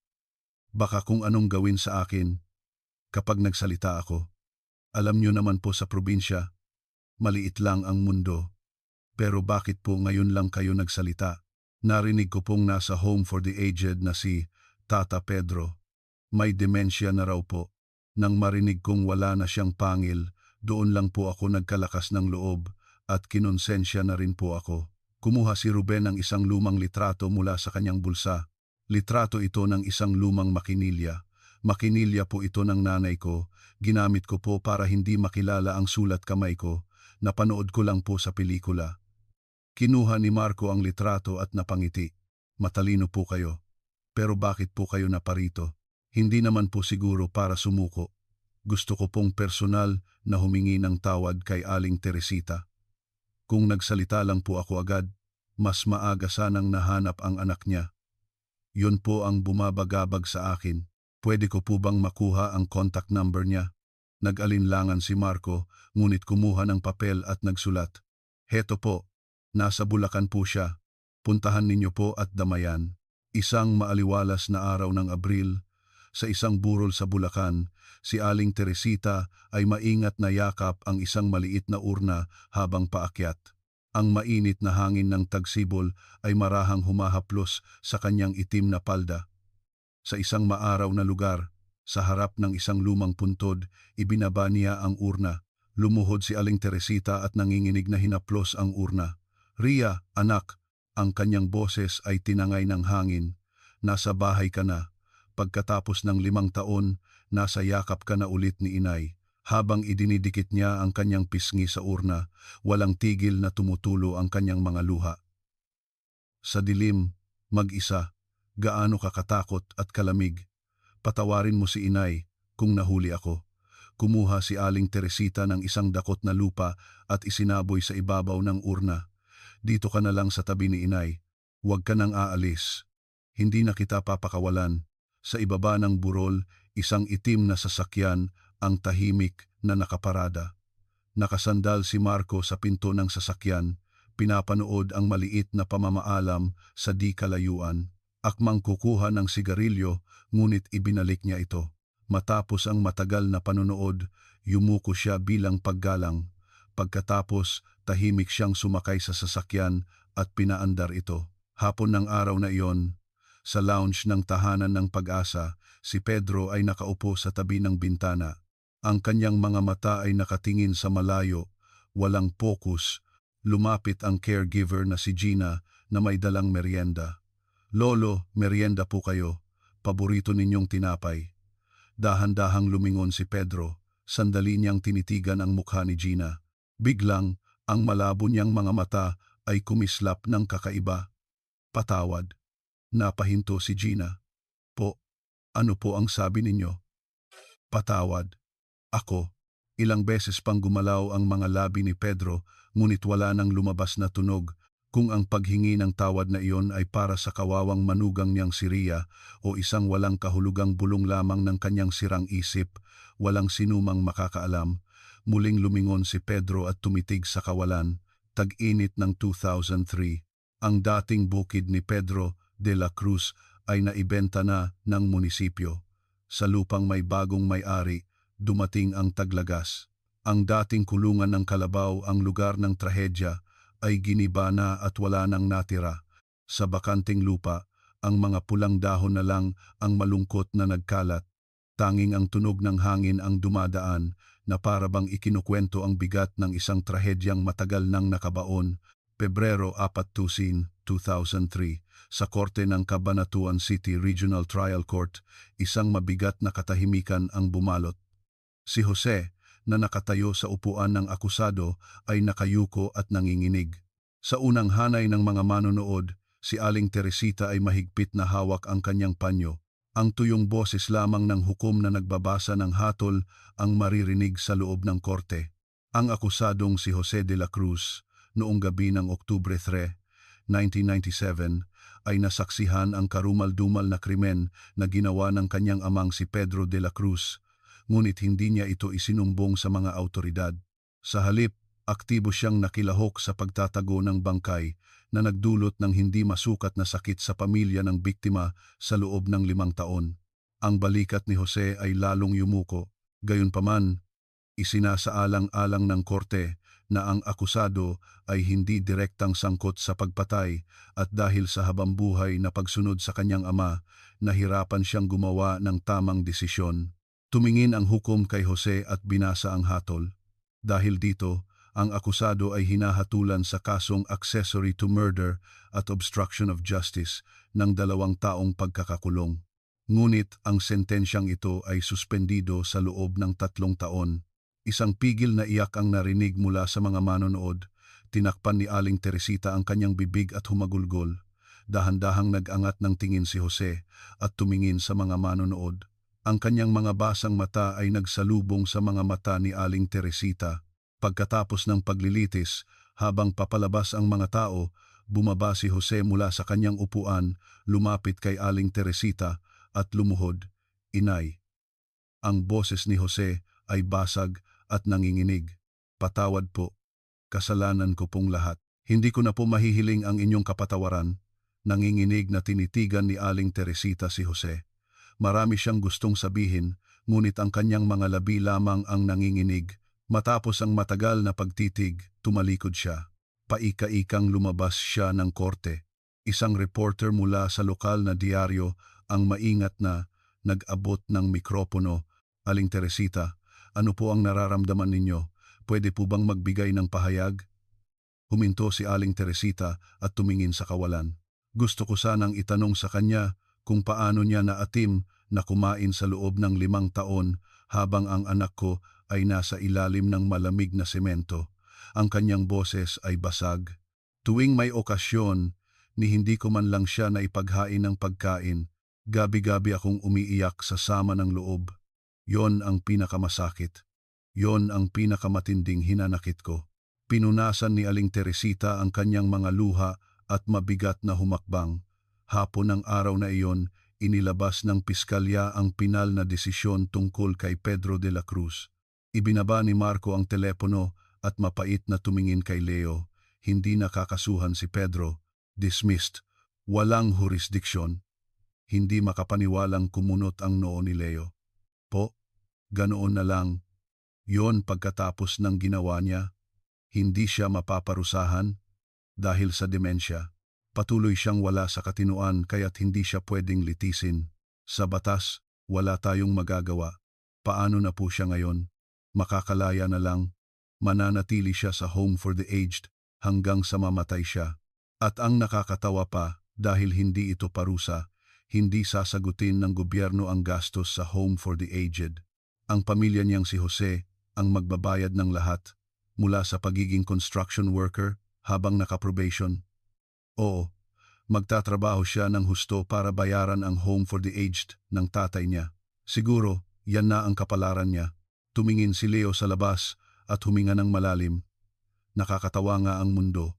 Baka kung anong gawin sa akin kapag nagsalita ako. Alam niyo naman po sa probinsya, maliit lang ang mundo. Pero bakit po ngayon lang kayo nagsalita? Narinig ko pong nasa home for the aged na si Tata Pedro. May demensya na raw po. Nang marinig kong wala na siyang pangil, doon lang po ako nagkalakas ng loob at kinonsensya na rin po ako. Kumuha si Ruben ng isang lumang litrato mula sa kanyang bulsa. Litrato ito ng isang lumang makinilya. Makinilya po ito ng nanay ko. Ginamit ko po para hindi makilala ang sulat kamay ko. Napanood ko lang po sa pelikula. Kinuha ni Marco ang litrato at napangiti. Matalino po kayo. Pero bakit po kayo naparito? Hindi naman po siguro para sumuko. Gusto ko pong personal na humingi ng tawad kay Aling Teresita. Kung nagsalita lang po ako agad, mas maaga sanang nahanap ang anak niya. Yun po ang bumabagabag sa akin. Pwede ko po bang makuha ang contact number niya? Nag-alinlangan si Marco, ngunit kumuha ng papel at nagsulat. Heto po, nasa Bulacan po siya. Puntahan ninyo po at damayan. Isang maaliwalas na araw ng Abril, sa isang burol sa Bulacan, si Aling Teresita ay maingat na yakap ang isang maliit na urna habang paakyat. Ang mainit na hangin ng tagsibol ay marahang humahaplos sa kanyang itim na palda. Sa isang maaraw na lugar, sa harap ng isang lumang puntod, ibinaba niya ang urna. Lumuhod si Aling Teresita at nanginginig na hinaplos ang urna. Ria, anak, ang kanyang boses ay tinangay ng hangin. Nasa bahay ka na. Pagkatapos ng 5 taon, nasa yakap ka na ulit ni inay. Habang idinidikit niya ang kanyang pisngi sa urna, walang tigil na tumutulo ang kanyang mga luha. Sa dilim, mag-isa, gaano ka katakot at kalamig. Patawarin mo si inay kung nahuli ako. Kumuha si Aling Teresita ng isang dakot na lupa at isinaboy sa ibabaw ng urna. Dito ka na lang sa tabi ni inay. Huwag ka nang aalis. Hindi na kita papakawalan. Sa ibaba ng burol, isang itim na sasakyan ang tahimik na nakaparada. Nakasandal si Marco sa pinto ng sasakyan, pinapanood ang maliit na pamamaalam sa di kalayuan. Akmang kukuha ng sigarilyo, ngunit ibinalik niya ito. Matapos ang matagal na panonood, yumuko siya bilang paggalang. Pagkatapos, tahimik siyang sumakay sa sasakyan at pinaandar ito. Hapon ng araw na iyon, sa lounge ng tahanan ng Pag-asa, si Pedro ay nakaupo sa tabi ng bintana. Ang kanyang mga mata ay nakatingin sa malayo, walang pokus. Lumapit ang caregiver na si Gina na may dalang merienda. Lolo, merienda po kayo. Paborito ninyong tinapay. Dahan-dahang lumingon si Pedro. Sandali niyang tinitigan ang mukha ni Gina. Biglang, ang malabo niyang mga mata ay kumislap ng kakaiba. Patawad. Napahinto si Gina. Po, ano po ang sabi ninyo? Patawad. Ako. Ilang beses pang gumalaw ang mga labi ni Pedro, ngunit wala nang lumabas na tunog. Kung ang paghingi ng tawad na iyon ay para sa kawawang manugang niyang si Ria o isang walang kahulugang bulong lamang ng kanyang sirang isip, walang sinumang makakaalam. Muling lumingon si Pedro at tumitig sa kawalan, tag-init ng 2003. Ang dating bukid ni Pedro de la Cruz ay naibenta na ng munisipyo. Sa lupang may bagong may-ari, dumating ang taglagas. Ang dating kulungan ng Kalabaw, ang lugar ng trahedya, ay giniba na at wala nang natira. Sa bakanting lupa, ang mga pulang dahon na lang ang malungkot na nagkalat. Tanging ang tunog ng hangin ang dumadaan na para bang ikinukwento ang bigat ng isang trahedyang matagal nang nakabaon. Pebrero 4, 2003, sa korte ng Cabanatuan City Regional Trial Court, isang mabigat na katahimikan ang bumalot. Si Jose, na nakatayo sa upuan ng akusado, ay nakayuko at nanginginig. Sa unang hanay ng mga manonood, si Aling Teresita ay mahigpit na hawak ang kanyang panyo. Ang tuyong boses lamang ng hukom na nagbabasa ng hatol ang maririnig sa loob ng korte. Ang akusadong si Jose de la Cruz, noong gabi ng Oktubre 3, 1997, ay nasaksihan ang karumal-dumal na krimen na ginawa ng kanyang amang si Pedro de la Cruz, ngunit hindi niya ito isinumbong sa mga awtoridad. Sa halip, aktibo siyang nakilahok sa pagtatago ng bangkay na nagdulot ng hindi masukat na sakit sa pamilya ng biktima sa loob ng 5 taon. Ang balikat ni Jose ay lalong yumuko. Gayunpaman, isinasaalang-alang ng korte na ang akusado ay hindi direktang sangkot sa pagpatay at dahil sa habambuhay na pagsunod sa kanyang ama, nahirapan siyang gumawa ng tamang desisyon. Tumingin ang hukom kay Jose at binasa ang hatol. Dahil dito, ang akusado ay hinahatulan sa kasong accessory to murder at obstruction of justice ng 2 taong pagkakakulong. Ngunit ang sentensyang ito ay suspendido sa loob ng 3 taon. Isang pigil na iyak ang narinig mula sa mga manonood. Tinakpan ni Aling Teresita ang kanyang bibig at humagulgol. Dahan-dahang nag-angat ng tingin si Jose at tumingin sa mga manonood. Ang kanyang mga basang mata ay nagsalubong sa mga mata ni Aling Teresita. Pagkatapos ng paglilitis, habang papalabas ang mga tao, bumaba si Jose mula sa kanyang upuan, lumapit kay Aling Teresita at lumuhod. Inay. Ang boses ni Jose ay basag at nanginginig. Patawad po. Kasalanan ko pong lahat. Hindi ko na po mahihiling ang inyong kapatawaran. Nanginginig na tinitigan ni Aling Teresita si Jose. Marami siyang gustong sabihin, ngunit ang kanyang mga labi lamang ang nanginginig. Matapos ang matagal na pagtitig, tumalikod siya. Paika-ikang lumabas siya ng korte. Isang reporter mula sa lokal na diaryo ang maingat na nag-abot ng mikropono. Aling Teresita, ano po ang nararamdaman ninyo? Pwede po bang magbigay ng pahayag? Huminto si Aling Teresita at tumingin sa kawalan. Gusto ko sanang itanong sa kanya kung paano niya naatim na kumain sa loob ng 5 taon habang ang anak ko ay nasa ilalim ng malamig na semento. Ang kanyang boses ay basag. Tuwing may okasyon, ni hindi ko man lang siya naipaghain ng pagkain, gabi-gabi akong umiiyak sa sama ng loob. Yon ang pinakamasakit. Yon ang pinakamatinding hinanakit ko. Pinunasan ni Aling Teresita ang kanyang mga luha at mabigat na humakbang. Hapon ng araw na iyon, inilabas ng piskalya ang pinal na desisyon tungkol kay Pedro de la Cruz. Ibinaba ni Marco ang telepono at mapait na tumingin kay Leo. Hindi nakakasuhan si Pedro. Dismissed. Walang jurisdiksyon. Hindi makapaniwalang kumunot ang noo ni Leo. Po, ganoon na lang. Yon pagkatapos ng ginawa niya. Hindi siya mapaparusahan dahil sa demensya. Patuloy siyang wala sa katinuan kaya't hindi siya pwedeng litisin. Sa batas, wala tayong magagawa. Paano na po siya ngayon? Makakalaya na lang. Mananatili siya sa home for the aged hanggang sa mamatay siya. At ang nakakatawa pa, dahil hindi ito parusa, hindi sasagutin ng gobyerno ang gastos sa home for the aged. Ang pamilya niyang si Jose ang magbabayad ng lahat, mula sa pagiging construction worker habang nakaprobation. Oo, magtatrabaho siya ng husto para bayaran ang home for the aged ng tatay niya. Siguro, yan na ang kapalaran niya. Tumingin si Leo sa labas at huminga ng malalim. Nakakatawa nga ang mundo.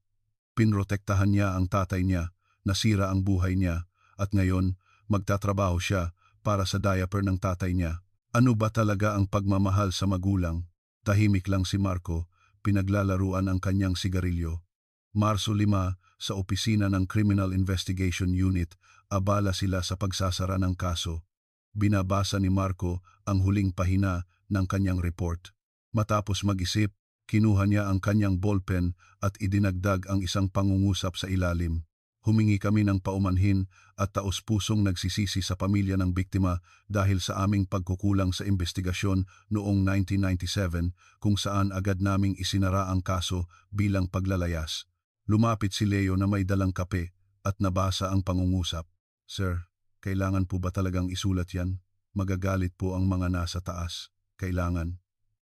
Pinrotektahan niya ang tatay niya, nasira ang buhay niya, at ngayon, magtatrabaho siya para sa diaper ng tatay niya. Ano ba talaga ang pagmamahal sa magulang? Tahimik lang si Marco, pinaglalaruan ang kanyang sigarilyo. Marso 5, sa opisina ng Criminal Investigation Unit, abala sila sa pagsasara ng kaso. Binabasa ni Marco ang huling pahina ng kanyang report. Matapos mag-isip, kinuha niya ang kanyang ballpen at idinagdag ang isang pangungusap sa ilalim. Humingi kami ng paumanhin at taos-pusong nagsisisi sa pamilya ng biktima dahil sa aming pagkukulang sa investigasyon noong 1997 kung saan agad naming isinara ang kaso bilang paglalayas. Lumapit si Leo na may dalang kape at nabasa ang pangungusap. Sir, kailangan po ba talagang isulat yan? Magagalit po ang mga nasa taas. Kailangan.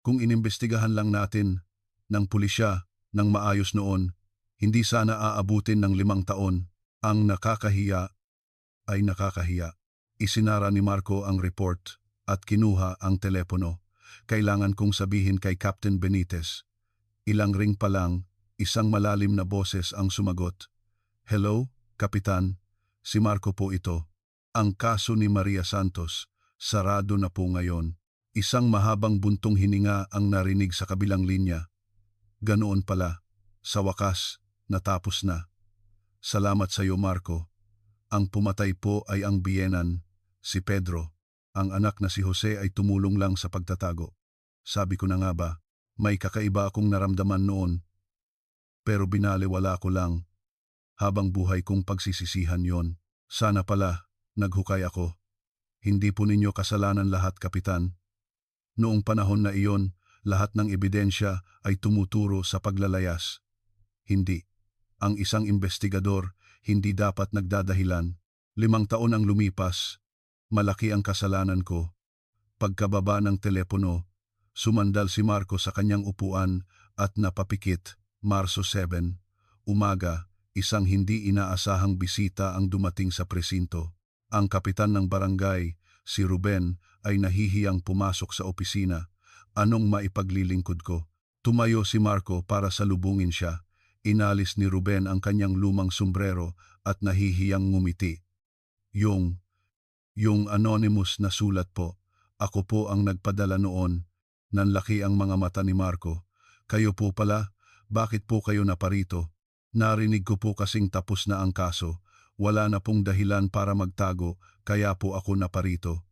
Kung inimbestigahan lang natin ng pulisya ng maayos noon, hindi sana aabutin ng 5 taon. Ang nakakahiya ay nakakahiya. Isinara ni Marco ang report at kinuha ang telepono. Kailangan kong sabihin kay Captain Benitez. Ilang ring pa lang, isang malalim na boses ang sumagot. Hello, Kapitan. Si Marco po ito. Ang kaso ni Maria Santos, sarado na po ngayon. Isang mahabang buntong hininga ang narinig sa kabilang linya. Ganoon pala. Sa wakas, natapos na. Salamat sa iyo, Marco. Ang pumatay po ay ang biyenan, si Pedro. Ang anak na si Jose ay tumulong lang sa pagtatago. Sabi ko na nga ba, may kakaiba akong naramdaman noon. Pero binaliwala ko lang. Habang buhay kong pagsisisihan yon. Sana pala, naghukay ako. Hindi po ninyo kasalanan lahat, Kapitan. Noong panahon na iyon, lahat ng ebidensya ay tumuturo sa paglalayas. Hindi. Ang isang investigador hindi dapat nagdadahilan. 5 taon ang lumipas. Malaki ang kasalanan ko. Pagkababa ng telepono, sumandal si Marco sa kanyang upuan at napapikit. Marso 7, umaga, isang hindi inaasahang bisita ang dumating sa presinto. Ang kapitan ng barangay, si Ruben, ay nahihiyang pumasok sa opisina. Anong maipaglilingkod ko? Tumayo si Marco para salubungin siya. Inalis ni Ruben ang kanyang lumang sombrero at nahihiyang ngumiti. Yung anonymous na sulat po. Ako po ang nagpadala noon. Nanlaki ang mga mata ni Marco. Kayo po pala? Bakit po kayo naparito? Narinig ko po kasing tapos na ang kaso. Wala na pong dahilan para magtago, kaya po ako naparito.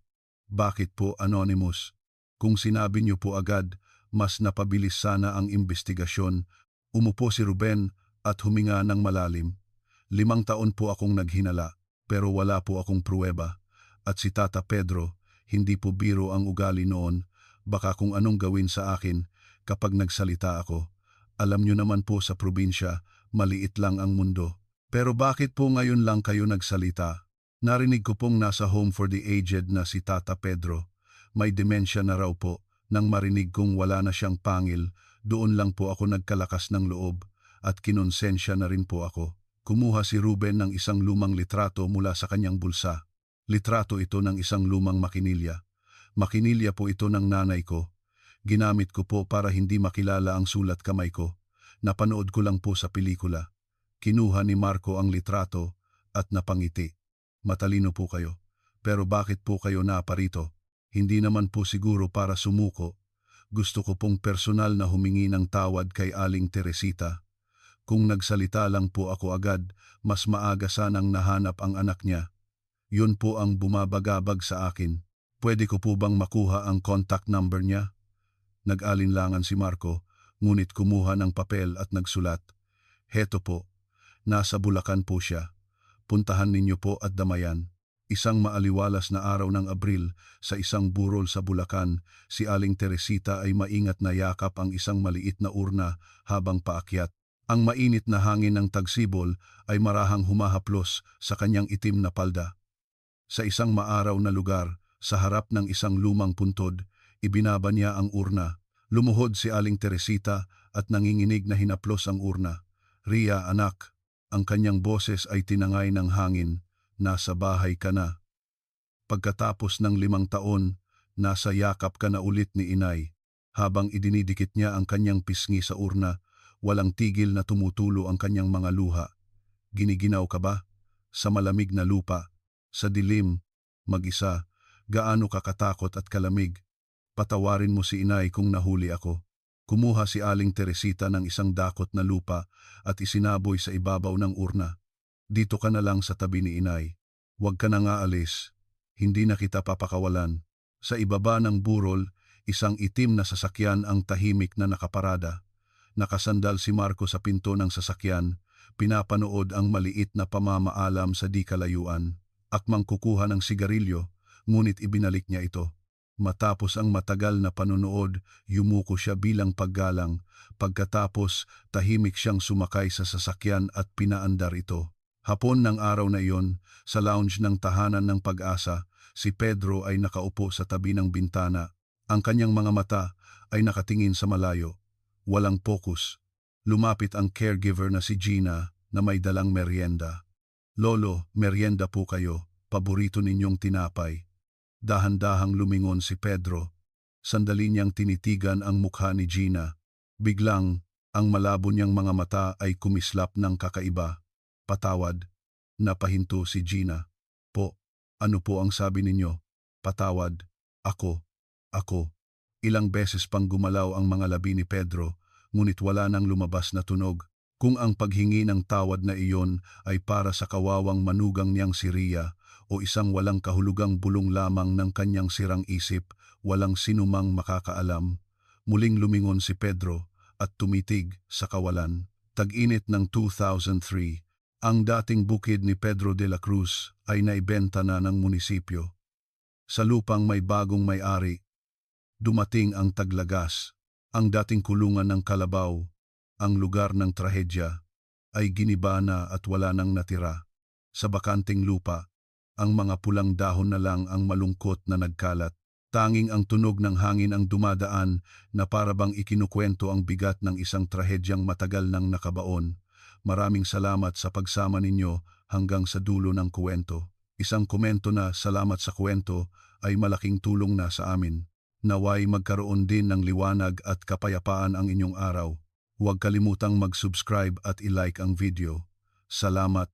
Bakit po anonymous? Kung sinabi niyo po agad, mas napabilis sana ang investigasyon. Umupo si Ruben at huminga ng malalim. 5 taon po akong naghinala, pero wala po akong pruweba. At si Tata Pedro, hindi po biro ang ugali noon. Baka kung anong gawin sa akin kapag nagsalita ako. Alam niyo naman po sa probinsya, maliit lang ang mundo. Pero bakit po ngayon lang kayo nagsalita? Narinig ko pong nasa home for the aged na si Tata Pedro. May demensya na raw po. Nang marinig kong wala na siyang pangil, doon lang po ako nagkalakas ng loob at kinonsensya na rin po ako. Kumuha si Ruben ng isang lumang litrato mula sa kanyang bulsa. Litrato ito ng isang lumang makinilya. Makinilya po ito ng nanay ko. Ginamit ko po para hindi makilala ang sulat kamay ko. Napanood ko lang po sa pelikula. Kinuha ni Marco ang litrato at napangiti. Matalino po kayo. Pero bakit po kayo naparito? Hindi naman po siguro para sumuko. Gusto ko pong personal na humingi ng tawad kay Aling Teresita. Kung nagsalita lang po ako agad, mas maaga sanang nahanap ang anak niya. Yun po ang bumabagabag sa akin. Pwede ko po bang makuha ang contact number niya? Nag-alinlangan si Marco, ngunit kumuha ng papel at nagsulat. Heto po, nasa Bulacan po siya. Puntahan ninyo po at damayan. Isang maaliwalas na araw ng Abril, sa isang burol sa Bulacan, si Aling Teresita ay maingat na yakap ang isang maliit na urna habang paakyat. Ang mainit na hangin ng tagsibol ay marahang humahaplos sa kanyang itim na palda. Sa isang maaraw na lugar, sa harap ng isang lumang puntod, ibinaba niya ang urna. Lumuhod si Aling Teresita at nanginginig na hinaplos ang urna. Ria, anak, ang kanyang boses ay tinangay ng hangin. Nasa bahay ka na. Pagkatapos ng 5 taon, nasa yakap ka na ulit ni inay. Habang idinidikit niya ang kanyang pisngi sa urna, walang tigil na tumutulo ang kanyang mga luha. Giniginaw ka ba? Sa malamig na lupa, sa dilim, mag-isa, gaano ka katakot at kalamig. Patawarin mo si inay kung nahuli ako. Kumuha si Aling Teresita ng isang dakot na lupa at isinaboy sa ibabaw ng urna. Dito ka na lang sa tabi ni inay. Huwag ka na nga alis. Hindi na kita papakawalan. Sa ibaba ng burol, isang itim na sasakyan ang tahimik na nakaparada. Nakasandal si Marco sa pinto ng sasakyan, pinapanood ang maliit na pamamaalam sa di kalayuan. Akmang kukuha ng sigarilyo, ngunit ibinalik niya ito. Matapos ang matagal na panonood, yumuko siya bilang paggalang. Pagkatapos, tahimik siyang sumakay sa sasakyan at pinaandar ito. Hapon ng araw na iyon, sa lounge ng tahanan ng Pag-asa, si Pedro ay nakaupo sa tabi ng bintana. Ang kanyang mga mata ay nakatingin sa malayo. Walang pokus. Lumapit ang caregiver na si Gina na may dalang merienda. Lolo, merienda po kayo. Paborito ninyong tinapay. Dahan-dahang lumingon si Pedro. Sandali niyang tinitigan ang mukha ni Gina. Biglang, ang malabo niyang mga mata ay kumislap ng kakaiba. Patawad. Napahinto si Gina. Po, ano po ang sabi ninyo? Patawad. Ako. Ilang beses pang gumalaw ang mga labi ni Pedro, ngunit wala nang lumabas na tunog. Kung ang paghingi ng tawad na iyon ay para sa kawawang manugang niyang si Ria o isang walang kahulugang bulong lamang ng kanyang sirang isip, walang sinumang makakaalam. Muling lumingon si Pedro at tumitig sa kawalan. Tag-init ng 2003. Ang dating bukid ni Pedro de la Cruz ay naibenta na ng munisipyo. Sa lupang may bagong may-ari, dumating ang Taglagas, ang dating kulungan ng Kalabaw, ang lugar ng trahedya, ay giniba na at wala nang natira. Sa bakanting lupa, ang mga pulang dahon na lang ang malungkot na nagkalat. Tanging ang tunog ng hangin ang dumadaan na parabang ikinukwento ang bigat ng isang trahedyang matagal nang nakabaon. Maraming salamat sa pagsama ninyo hanggang sa dulo ng kwento. Isang komento na salamat sa kwento ay malaking tulong na sa amin. Naway magkaroon din ng liwanag at kapayapaan ang inyong araw. Huwag kalimutang mag-subscribe at i-like ang video. Salamat.